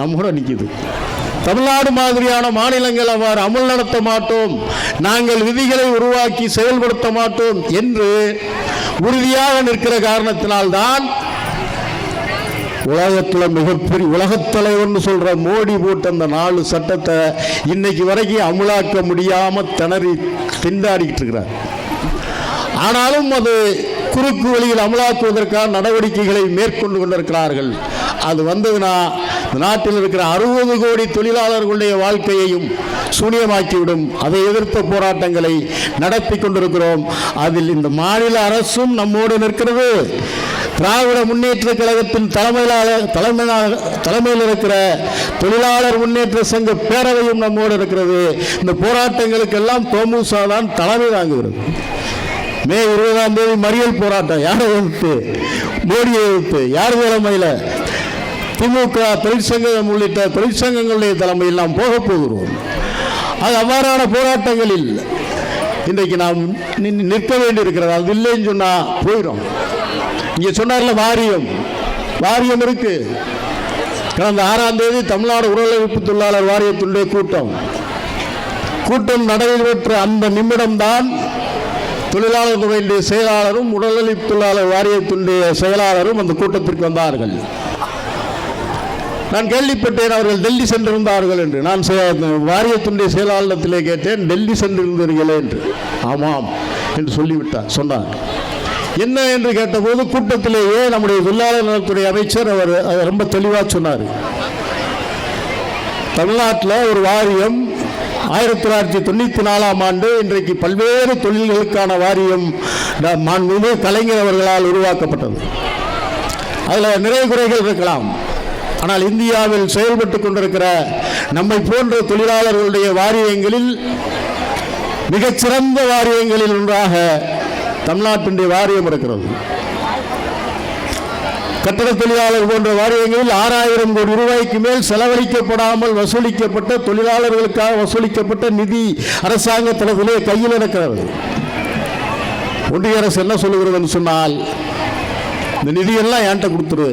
நம்மோட நிற்குது. தமிழ்நாடு மாதிரியான மாநிலங்கள் அவ்வாறு அமல் நடத்த மாட்டோம், நாங்கள் விதிகளை உருவாக்கி செயல்படுத்த மாட்டோம் என்று உறுதியாக நிற்கிற காரணத்தினால்தான் உலகத்தில் மிகப்பெரிய உலகத் தலைவர்னு சொல்ற மோடி போட்ட அந்த 4 சட்டத்தை இன்னைக்கு வரைக்கும் அமலாக்க முடியாம திணறி திண்டாடிக்கிட்டு இருக்கிறார். ஆனாலும் அது குறுக்கு வழியில் அமலாக்குவதற்கான நடவடிக்கைகளை மேற்கொண்டு கொண்டிருக்கிறார்கள். அது வந்ததுன்னா நாட்டில் இருக்கிற 60 கோடி தொழிலாளர்களுடைய வாழ்க்கையையும் சூனியமாக்கிவிடும். அதை எதிர்த்த போராட்டங்களை நடத்தி கொண்டிருக்கிறோம். அதில் இந்த மாநில அரசும் நம்மோடு நிற்கிறது. திராவிட முன்னேற்ற கழகத்தின் தலைமையில் இருக்கிற தொழிலாளர் முன்னேற்ற சங்க பேரவையும் நம்மோடு இருக்கிறது. இந்த போராட்டங்களுக்கெல்லாம் தோமுசா தான் தலைமை தாங்குகிறது. மே 20ஆம் தேதி மறியல் போராட்டம். யாரை எதிர்த்து? மோடியை எதிர்த்து. யார் தலைமையில்? திமுக தொழிற்சங்கம் உள்ளிட்ட தொழிற்சங்கங்களுடைய தலைமையில் நாம் போக போகிறோம். அது அவ்வாறான போராட்டங்களில் இன்றைக்கு நாம் நிற்க வேண்டியிருக்கிறது. அது இல்லைன்னு சொன்னால் போயிடும். இங்கே சொன்னார்ல வாரியம் இருக்கு. கடந்த 6ஆம் தேதி தமிழ்நாடு உடலுறுப்பு தொழிலாளர் வாரியத்தினுடைய கூட்டம் நடைபெற்ற அந்த நிமிடம்தான் தொழிலாளர் துறையினுடைய செயலாளரும் உடலுறுப்பு தொழிலாளர் வாரியத்தினுடைய செயலாளரும் அந்த கூட்டத்திற்கு வந்தார்கள். நான் கேள்விப்பட்டேன் அவர்கள் டெல்லி சென்றிருந்தார்கள் என்று. நான் வாரியத்தினுடைய செயலாளத்திலே கேட்டேன், டெல்லி சென்றிருந்தீர்களே என்று. ஆமாம் என்று சொன்னார். என்ன என்று கேட்டபோது கூட்டத்திலேயே நம்முடைய தொழிலாளர் நலத்துறை அமைச்சர் அவர் ரொம்ப தெளிவாக சொன்னார். தமிழ்நாட்டில் ஒரு வாரியம் 1994ஆம் ஆண்டு இன்றைக்கு பல்வேறு தொழில்களுக்கான வாரியம் மாண்புமிகு கலைஞர் அவர்களால் உருவாக்கப்பட்டது. அதில் நிறைய குறைகள் இருக்கலாம். ஆனால் இந்தியாவில் செயல்பட்டு கொண்டிருக்கிற நம்மை போன்ற தொழிலாளர்களுடைய வாரியங்களில் மிகச்சிறந்த வாரியங்களில் ஒன்றாக தமிழ்நாட்டினுடைய வாரியம் இருக்கிறது. கட்டட தொழிலாளர் போன்ற வாரியங்களில் 6000 கோடி ரூபாய்க்கு மேல் செலவழிக்கப்படாமல் வசூலிக்கப்பட்ட தொழிலாளர்களுக்காக வசூலிக்கப்பட்ட நிதி அரசாங்க தளத்திலே கையில் இருக்கிறது. ஒன்றிய அரசு என்ன சொல்லுகிறது சொன்னால், இந்த நிதியெல்லாம் என்கிட்ட கொடுத்துரு.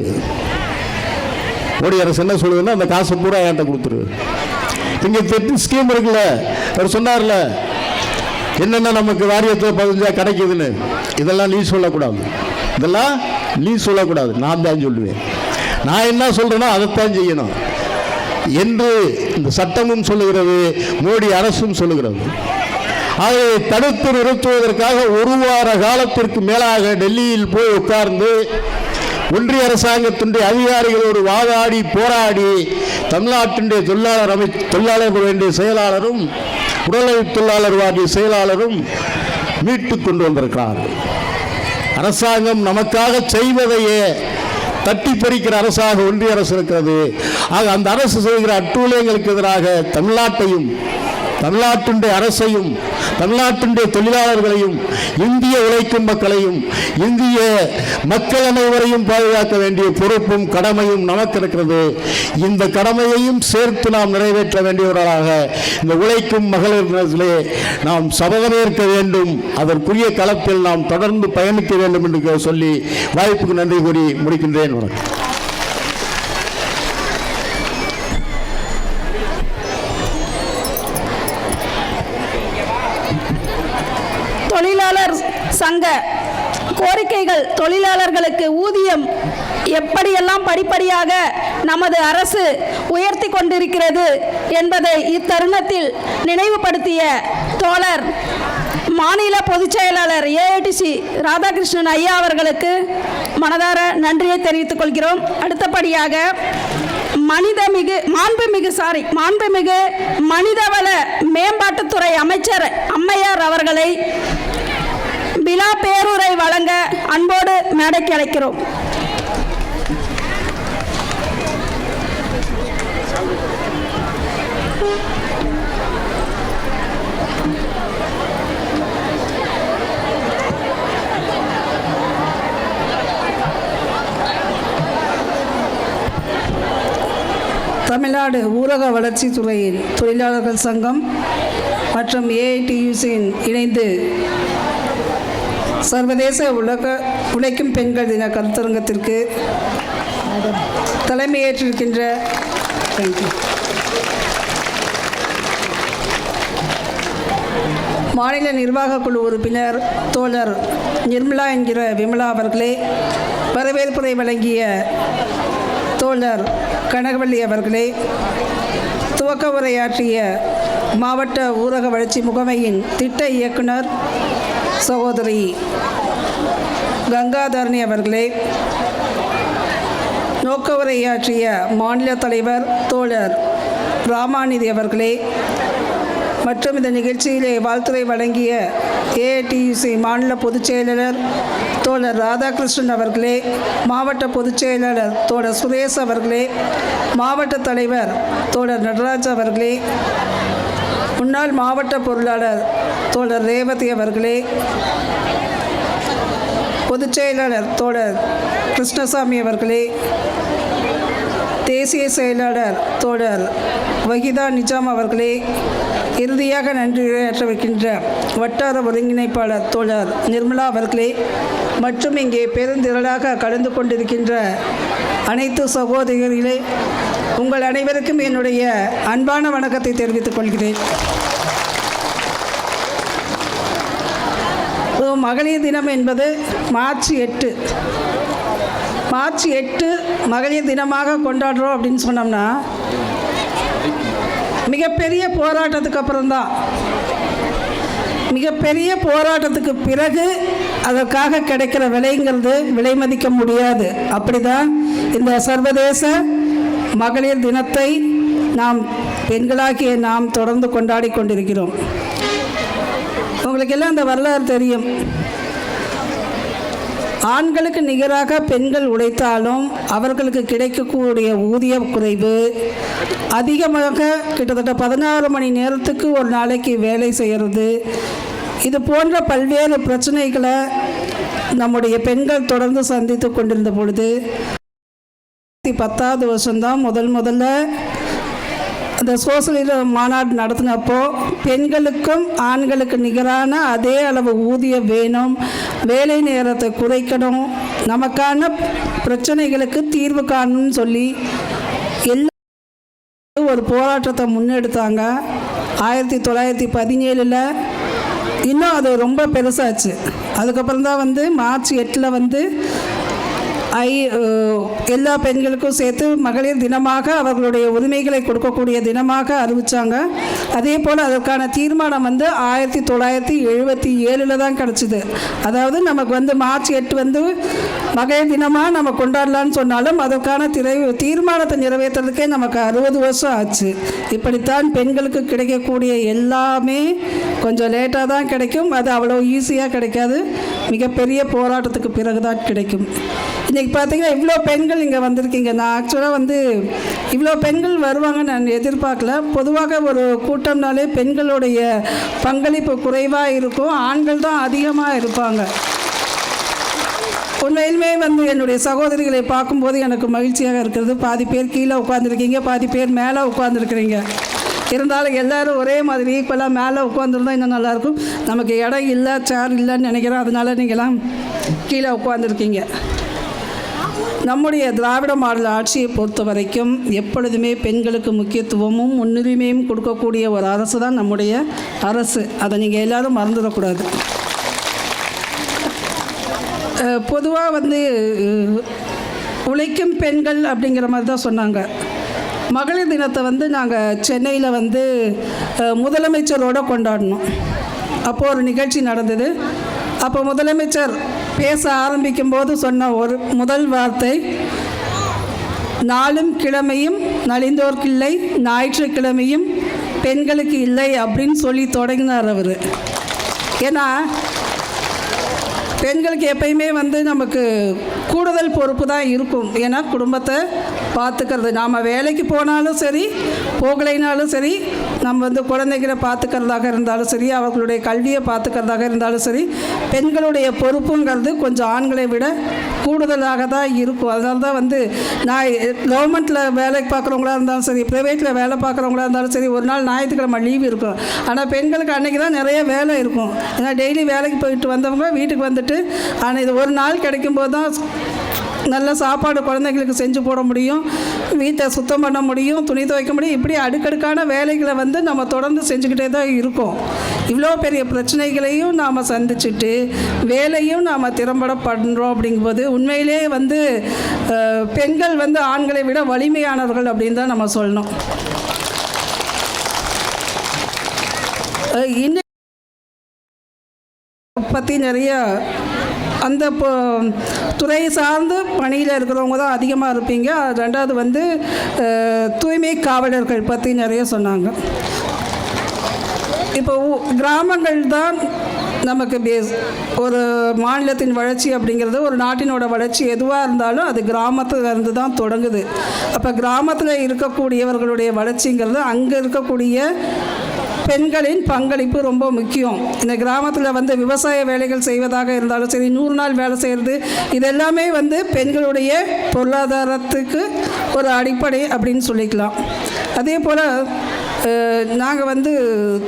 மோடி அரசு என்ன சொல்லுதுன்னா, அந்த காசு பூரா என்கிட்ட கொடுத்துரு. இங்கே 8 ஸ்கீம் இருக்குல்ல, அவர் சொன்னார்ல, என்னென்ன நமக்கு வாரியத்தில் பதிஞ்சா கிடைக்குதுன்னு. இதெல்லாம் நீ சொல்லக்கூடாது, இதெல்லாம் நீ சொல்லக்கூடாது, நான் தான் சொல்லுவேன். நான் என்ன சொல்றேனோ அதைத்தான் செய்யணும் என்று இந்த சட்டமும் சொல்லுகிறது, மோடி அரசும் சொல்லுகிறது. அதை தடுத்து நிறுத்துவதற்காக ஒரு வார காலத்திற்கு மேலாக டெல்லியில் போய் உட்கார்ந்து ஒன்றிய அரசாங்கத்தினுடைய அதிகாரிகளோடு வாதாடி போராடி தமிழ்நாட்டினுடைய தொழிலாளர் வேண்டிய செயலாளரும் உடல்நல தொழிலாளர் வாரிய செயலாளரும் மீட்டு கொண்டு வந்திருக்கிறார்கள். அரசாங்கம் நமக்காக செய்வதையே தட்டி பறிக்கிற அரசாக ஒன்றிய அரசு இருக்கிறது. ஆக அந்த அரசு செய்கிற அட்டூழியங்களுக்கு எதிராக தமிழ்நாட்டையும், தமிழ்நாட்டினுடைய அரசையும், தமிழ்நாட்டினுடைய தொழிலாளர்களையும், இந்திய உழைக்கும் மக்களையும், இந்திய மக்கள் அனைவரையும் பாதுகாக்க வேண்டிய பொறுப்பும் கடமையும் நமக்கு இருக்கிறது. இந்த கடமையையும் சேர்த்து நாம் நிறைவேற்ற வேண்டியவர்களாக இந்த உழைக்கும் மகளிர் தினத்திலே நாம் சபதமேற்க வேண்டும். அதற்குரிய களத்தில் நாம் தொடர்ந்து பயணிக்க வேண்டும் என்று சொல்லி வாய்ப்புக்கு நன்றி கூறி முடிக்கின்றேன். வணக்கம். தொழிலாளர் சங்க கோரிக்கைகள், தொழிலாளர்களுக்கு ஊதியம் எப்படியெல்லாம் படிப்படியாக நமது அரசு உயர்த்தி கொண்டிருக்கிறது என்பதை இத்தருணத்தில் நினைவுபடுத்திய தோழர் மாநில பொதுச் செயலாளர் ஏஐடிசி ராதாகிருஷ்ணன் ஐயா அவர்களுக்கு மனதார நன்றியை தெரிவித்துக் கொள்கிறோம். அடுத்தபடியாக மாண்புமிகு மனிதவள மேம்பாட்டுத்துறை அமைச்சர் அம்மையார் அவர்களை விழா பேருரை வழங்க அன்போடு மேடைக்கு அழைக்கிறோம். தமிழ்நாடு ஊரக வளர்ச்சித் துறையில் தொழிலாளர்கள் சங்கம் மற்றும் ஏஐடியூசியின் இணைந்து சர்வதேச உழைக்கும் பெண்கள் தின கருத்தரங்கத்திற்கு தலைமையேற்றிருக்கின்ற மாநில நிர்வாக குழு உறுப்பினர் தோழர் நிர்மலா என்கிற விமலா அவர்களே, வரவேற்புரை வழங்கிய தோழர் கனகவள்ளி அவர்களே, துவக்க உரையாற்றிய மாவட்ட ஊரக வளர்ச்சி முகமையின் திட்ட இயக்குனர் சகோதரி கங்காதரணி அவர்களே, நோக்க உரையாற்றிய மாநில தலைவர் தோழர் ராமாநிதி அவர்களே, மற்றும் இந்த நிகழ்ச்சியிலே வாழ்த்துரை வழங்கிய ஏஐடியூசி மாநில பொதுச் செயலாளர் தோழர் ராதாகிருஷ்ணன் அவர்களே, மாவட்ட பொதுச் செயலாளர் தோழர் சுரேஷ் அவர்களே, மாவட்ட தலைவர் தோழர் நடராஜ் அவர்களே, முன்னாள் மாவட்ட பொருளாளர் தோழர் ரேவதி அவர்களே, பொதுச் செயலாளர் தோழர் கிருஷ்ணசாமி அவர்களே, தேசிய செயலாளர் தோழர் வஹிதா நிஜாம் அவர்களே, இறுதியாக நன்றியுரையாற்ற வைக்கின்ற வட்டார ஒருங்கிணைப்பாளர் தோழர் நிர்மலா அவர்களே, மற்றும் இங்கே பெருந்திரளாக கலந்து கொண்டிருக்கின்ற அனைத்து சகோதரிகளே, உங்கள் அனைவருக்கும் என்னுடைய அன்பான வணக்கத்தை தெரிவித்துக் கொள்கிறேன். மகளிர் தினம் என்பது மார்ச் 8 மகளிர் தினமாக கொண்டாடுறோம் அப்படின்னு சொன்னோம்னா, மிகப்பெரிய போராட்டத்துக்கு அப்புறம்தான், மிகப்பெரிய போராட்டத்துக்கு பிறகு அதற்காக கிடைக்கிற விலைங்கிறது விலை மதிக்க முடியாது. அப்படிதான் இந்த சர்வதேச மகளிர் தினத்தை நாம் பெண்களாகிய நாம் தொடர்ந்து கொண்டாடி கொண்டிருக்கிறோம். உங்களுக்கெல்லாம் இந்த வரலாறு தெரியும். ஆண்களுக்கு நிகராக பெண்கள் உழைத்தாலும் அவர்களுக்கு கிடைக்கக்கூடிய ஊதிய குறைவு அதிகமாக, கிட்டத்தட்ட 16 மணி நேரத்துக்கு ஒரு நாளைக்கு வேலை செய்கிறது, இது போன்ற பல்வேறு பிரச்சனைகளை நம்முடைய பெண்கள் தொடர்ந்து சந்தித்து கொண்டிருந்த பொழுது 10வது வருஷம்தான் முதல்ல அந்த சோசியலிச மாநாடு நடத்தினப்போ பெண்களுக்கும் ஆண்களுக்கு நிகரான அதே அளவு ஊதியம் வேணும், வேலை நேரத்தை குறைக்கணும், நமக்கான பிரச்சனைகளுக்கு தீர்வு காணணும்னு சொல்லி எல்லாரும் ஒரு போராட்டத்தை முன்னெடுத்தாங்க. 1917 இன்னும் அது ரொம்ப பெருசாச்சு. அதுக்கப்புறம் தான் மார்ச் 8 எல்லா பெண்களுக்கும் சேர்த்து மகளிர் தினமாக அவர்களுடைய உரிமைகளை கொடுக்கக்கூடிய தினமாக அறிவித்தாங்க. அதே போல் அதற்கான தீர்மானம் வந்து 1977 தான் கிடச்சிது. அதாவது நமக்கு வந்து மார்ச் 8 வந்து மகளிர் தினமாக நம்ம கொண்டாடலான்னு சொன்னாலும் அதற்கான தீர்மானத்தை நிறைவேற்றுறதுக்கே நமக்கு 60 வருஷம் ஆச்சு. இப்படித்தான் பெண்களுக்கு கிடைக்கக்கூடிய எல்லாமே கொஞ்சம் லேட்டாக தான் கிடைக்கும். அது அவ்வளோ ஈஸியாக கிடைக்காது. மிகப்பெரிய போராட்டத்துக்கு பிறகு தான் கிடைக்கும். இன்றைக்கி பார்த்தீங்கன்னா இவ்வளோ பெண்கள் இங்கே வந்திருக்கீங்க. நான் ஆக்சுவலாக வந்து இவ்வளோ பெண்கள் வருவாங்கன்னு நான் எதிர்பார்க்கல. பொதுவாக ஒரு கூட்டம்னாலே பெண்களுடைய பங்களிப்பு குறைவாக இருக்கும், ஆண்கள் தான் அதிகமாக இருப்பாங்க. உண்மையிலுமே வந்து என்னுடைய சகோதரிகளை பார்க்கும்போது எனக்கு மகிழ்ச்சியாக இருக்கிறது. பாதி பேர் கீழே உட்காந்துருக்கீங்க, பாதி பேர் மேலே உட்காந்துருக்குறீங்க. இருந்தாலும் எல்லோரும் ஒரே மாதிரி ஈக்குவலாக மேலே உட்காந்துருந்தா இன்னும் நல்லாயிருக்கும். நமக்கு இடம் இல்லை, சேர் இல்லைன்னு நினைக்கிறேன். அதனால நீங்களாம் கீழே உட்காந்துருக்கீங்க. நம்முடைய திராவிட மாடல் ஆட்சியை பொறுத்த வரைக்கும் எப்பொழுதுமே பெண்களுக்கு முக்கியத்துவமும் முன்னுரிமையும் கொடுக்கக்கூடிய ஒரு அரசு தான் நம்முடைய அரசு. அதை நீங்கள் எல்லோரும் மறந்துடக்கூடாது. பொதுவாக வந்து உழைக்கும் பெண்கள் அப்படிங்கிற மாதிரி தான் சொன்னாங்க. மகளிர் தினத்தை வந்து நாங்கள் சென்னையில் வந்து முதலமைச்சரோடு கொண்டாடினோம். அப்போது ஒரு நிகழ்ச்சி நடந்தது. அப்போ முதலமைச்சர் பேச ஆரம்பிக்கும்போது சொன்ன ஒரு முதல் வார்த்தை, நாளும் கிழமையும் நலிந்தோர்க்கில்லை, ஞாயிற்றுக்கிழமையும் பெண்களுக்கு இல்லை அப்படின்னு சொல்லி தொடங்கினார் அவர். ஏன்னா பெண்களுக்கு எப்பயுமே வந்து நமக்கு கூடுதல் பொறுப்பு தான் இருக்கும். ஏன்னா குடும்பத்தை பார்த்துக்கிறது, நாம் வேலைக்கு போனாலும் சரி போகலைனாலும் சரி, நம்ம வந்து குழந்தைகளை பார்த்துக்கிறதாக இருந்தாலும் சரி, அவர்களுடைய கல்வியை பார்த்துக்கிறதாக இருந்தாலும் சரி, பெண்களுடைய பொறுப்புங்கிறது கொஞ்சம் ஆண்களை விட கூடுதலாக தான் இருக்கும். அதனால தான் வந்து நான் கவர்மெண்ட்டில் வேலை பார்க்குறவங்களா இருந்தாலும் சரி, ப்ரைவேட்டில் வேலை பார்க்குறவங்களா இருந்தாலும் சரி, ஒரு நாள் ஞாயிற்றுக்கிழமை லீவ் இருக்கும். ஆனால் பெண்களுக்கு அன்றைக்கி தான் நிறைய வேலை இருக்கும். ஏன்னா டெய்லி வேலைக்கு போயிட்டு வந்தவங்க வீட்டுக்கு வந்துட்டு ஆனால் இது ஒரு நாள் கிடைக்கும்போது தான் நல்ல சாப்பாடு குழந்தைங்களுக்கு செஞ்சு போட முடியும், வீட்டை சுத்தம் பண்ண முடியும், துணி துவைக்க முடியும். இப்படி அடுக்கடுக்கான வேலைகளை வந்து நம்ம தொடர்ந்து செஞ்சுக்கிட்டே தான் இருக்கோம். இவ்வளோ பெரிய பிரச்சனைகளையும் நாம் சந்திச்சுட்டு வேலையும் நாம் திறம்பட பண்ணுறோம். அப்படிங்கும்போது உண்மையிலே வந்து பெண்கள் வந்து ஆண்களை விட வலிமையானவர்கள் அப்படின்னு தான் நம்ம சொல்லணும். இன்னும் பற்றி நிறைய அந்த துறை சார்ந்து பணியில் இருக்கிறவங்க தான் அதிகமாக இருப்பீங்க. ரெண்டாவது வந்து தூய்மை காவலர்கள் பற்றி நிறைய சொன்னாங்க. இப்போ கிராமங்கள் தான் நமக்கு பேஸ். ஒரு மாநிலத்தின் வளர்ச்சி அப்படிங்கிறது, ஒரு நாட்டினோட வளர்ச்சி எதுவாக இருந்தாலும் அது கிராமத்தில் இருந்து தான் தொடங்குது. அப்போ கிராமத்தில் இருக்கக்கூடியவர்களுடைய வளர்ச்சிங்கிறது அங்கே இருக்கக்கூடிய பெண்களின் பங்களிப்பு ரொம்ப முக்கியம். இந்த கிராமத்தில் வந்து விவசாய வேலைகள் செய்வதாக இருந்தாலும் சரி, 100 நாள் வேலை செய்கிறது, இதெல்லாமே வந்து பெண்களுடைய பொருளாதாரத்துக்கு ஒரு அடிப்படை அப்படின்னு சொல்லிக்கலாம். அதே போல் நாங்கள் வந்து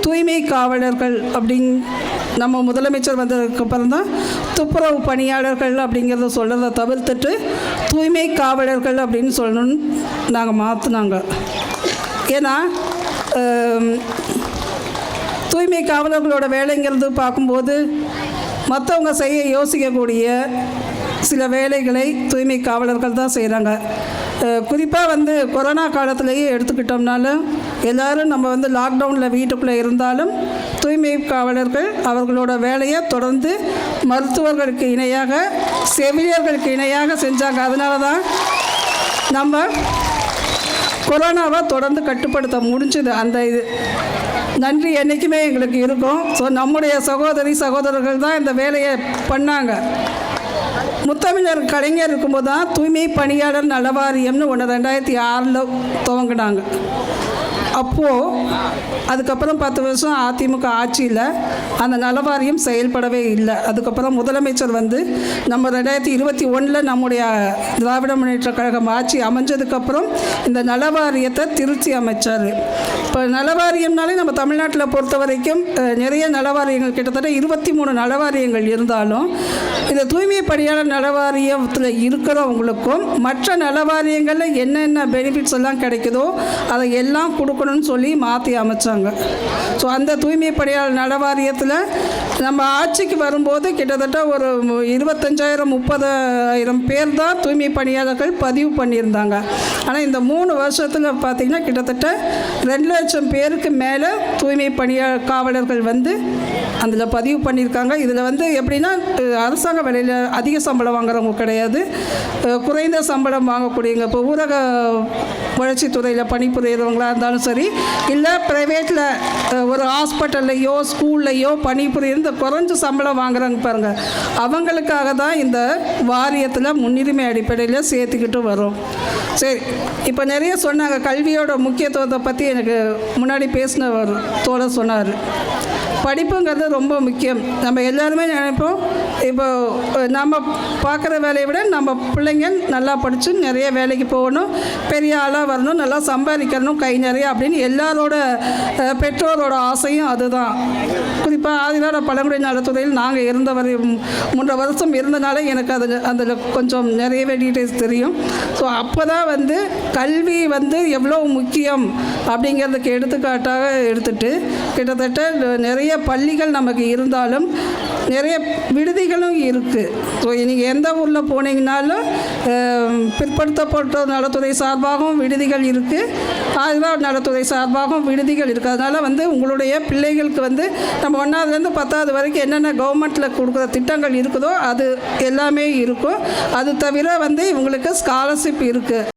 தூய்மை காவலர்கள் அப்படின் நம்ம முதலமைச்சர் வந்ததுக்கப்புறம் தான் துப்புரவு பணியாளர்கள் அப்படிங்கிறத சொல்கிறத தவிர்த்துட்டு தூய்மை காவலர்கள் அப்படின்னு சொல்லணும்னு நாங்கள் மாற்றினாங்க. ஏன்னா தூய்மை காவலர்களோட வேலைங்கிறது பார்க்கும்போது மற்றவங்க செய்ய யோசிக்கக்கூடிய சில வேலைகளை தூய்மை காவலர்கள் தான் செய்கிறாங்க. குறிப்பாக வந்து கொரோனா காலத்திலேயே எடுத்துக்கிட்டோம்னாலும் எல்லோரும் நம்ம வந்து லாக்டவுனில் வீட்டுக்குள்ளே இருந்தாலும் தூய்மை காவலர்கள் அவர்களோட வேலையை தொடர்ந்து மருத்துவர்களுக்கு இணையாக, செவிலியர்களுக்கு இணையாக செஞ்சாங்க. அதனால தான் நம்ம கொரோனாவை தொடர்ந்து கட்டுப்படுத்த முடிஞ்சுது. அந்த இது நன்றி என்றைக்குமே எங்களுக்கு இருக்கும். ஸோ நம்முடைய சகோதரர்கள் தான் இந்த வேலையை பண்ணாங்க. முத்தமிழர் கலைஞர் இருக்கும்போது தான் தூய்மை பணியாளர் நல வாரியம்னு ஒன்று 2006 துவங்கினாங்க. அப்போது அதுக்கப்புறம் 10 வருஷம் அதிமுக ஆட்சியில் அந்த நலவாரியம் செயல்படவே இல்லை. அதுக்கப்புறம் முதலமைச்சர் வந்து நம்ம 2021 நம்முடைய திராவிட முன்னேற்ற கழகம் ஆட்சி அமைஞ்சதுக்கப்புறம் இந்த நலவாரியத்தை திருச்சி அமைச்சார். இப்போ நலவாரியம்னாலே நம்ம தமிழ்நாட்டில் பொறுத்த வரைக்கும் நிறைய நலவாரியங்கள், கிட்டத்தட்ட 23 நலவாரியங்கள் இருந்தாலும் இந்த தூய்மை பணியாளர் நலவாரியத்தில் இருக்கிறவங்களுக்கும் மற்ற நலவாரியங்களில் என்னென்ன பெனிஃபிட்ஸ் எல்லாம் கிடைக்குதோ அதை எல்லாம் கொடுக்கணும் இருக்கணும்னு சொல்லி மாற்றி அமைச்சாங்க. ஸோ அந்த தூய்மை பணியாளர் நல வாரியத்தில் நம்ம ஆட்சிக்கு வரும்போது கிட்டத்தட்ட ஒரு 25,000-30,000 பேர் தான் தூய்மை பணியாளர்கள் பதிவு பண்ணியிருந்தாங்க. ஆனால் இந்த 3 வருஷத்தில் பார்த்திங்கன்னா கிட்டத்தட்ட 2 லட்சம் பேருக்கு மேலே தூய்மை காவலர்கள் வந்து அதில் பதிவு பண்ணியிருக்காங்க. இதில் வந்து எப்படின்னா அரசாங்க வேலையில் அதிக சம்பளம் வாங்குறவங்க கிடையாது, குறைந்த சம்பளம் வாங்கக்கூடியவங்க. இப்போ ஊரக வளர்ச்சித்துறையில் பணிபுரியறவங்களாக இருந்தாலும் சரி, இல்லை ப்ரைவேட்டில் ஒரு ஹாஸ்பிட்டல்லையோ ஸ்கூல்லையோ பணிபுரிந்து குறைஞ்ச சம்பளம் வாங்குறாங்க பாருங்கள், அவங்களுக்காக தான் இந்த வாரியத்தில் முன்னுரிமை அடிப்படையில் சேர்த்துக்கிட்டு வரும். சரி, இப்போ நிறைய சொன்னாங்க கல்வியோட முக்கியத்துவத்தை பற்றி. எனக்கு முன்னாடி பேசின ஒரு தோழர் சொன்னார், படிப்புங்கிறது ரொம்ப முக்கியம். நம்ம எல்லாருமே நினைப்போம், இப்போ நம்ம பார்க்குற வேலையை விட நம்ம பிள்ளைங்க நல்லா படித்து நிறைய வேலைக்கு போகணும், பெரிய ஆளாக வரணும், நல்லா சம்பாதிக்கணும் கை நிறைய அப்படின்னு எல்லாரோட பெற்றோரோட ஆசையும் அதுதான். குறிப்பாக ஆதிநாட பழங்குடி நலத்துறையில் நாங்கள் இருந்த வரை 3 வருஷம் இருந்தனால எனக்கு அதில் கொஞ்சம் நிறையவே டீட்டெயில்ஸ் தெரியும். ஸோ அப்போ தான் வந்து கல்வி வந்து எவ்வளோ முக்கியம் அப்படிங்கிறதுக்கு எடுத்துக்காட்டாக எடுத்துகிட்டு கிட்டத்தட்ட நிறைய பள்ளிகள் நமக்கு இருந்தாலும் நிறைய விடுதிகளும் இருக்குது. ஸோ நீங்கள் எந்த ஊரில் போனீங்கன்னாலும் பிற்படுத்தப்பட்ட நலத்துறை சார்பாகவும் விடுதிகள் இருக்குது, ஆதிநாடு நலத்துறை சார்பாகவும் விடுதிகள் இருக்குது. அதனால் வந்து உங்களுடைய பிள்ளைகளுக்கு வந்து நம்ம 1ஆவதுலேருந்து 10ஆவது வரைக்கும் என்னென்ன கவர்மெண்ட்டில் கொடுக்குற திட்டங்கள் இருக்குதோ அது எல்லாமே இருக்கும். அது தவிர வந்து இவங்களுக்கு ஸ்காலர்ஷிப் இருக்குது.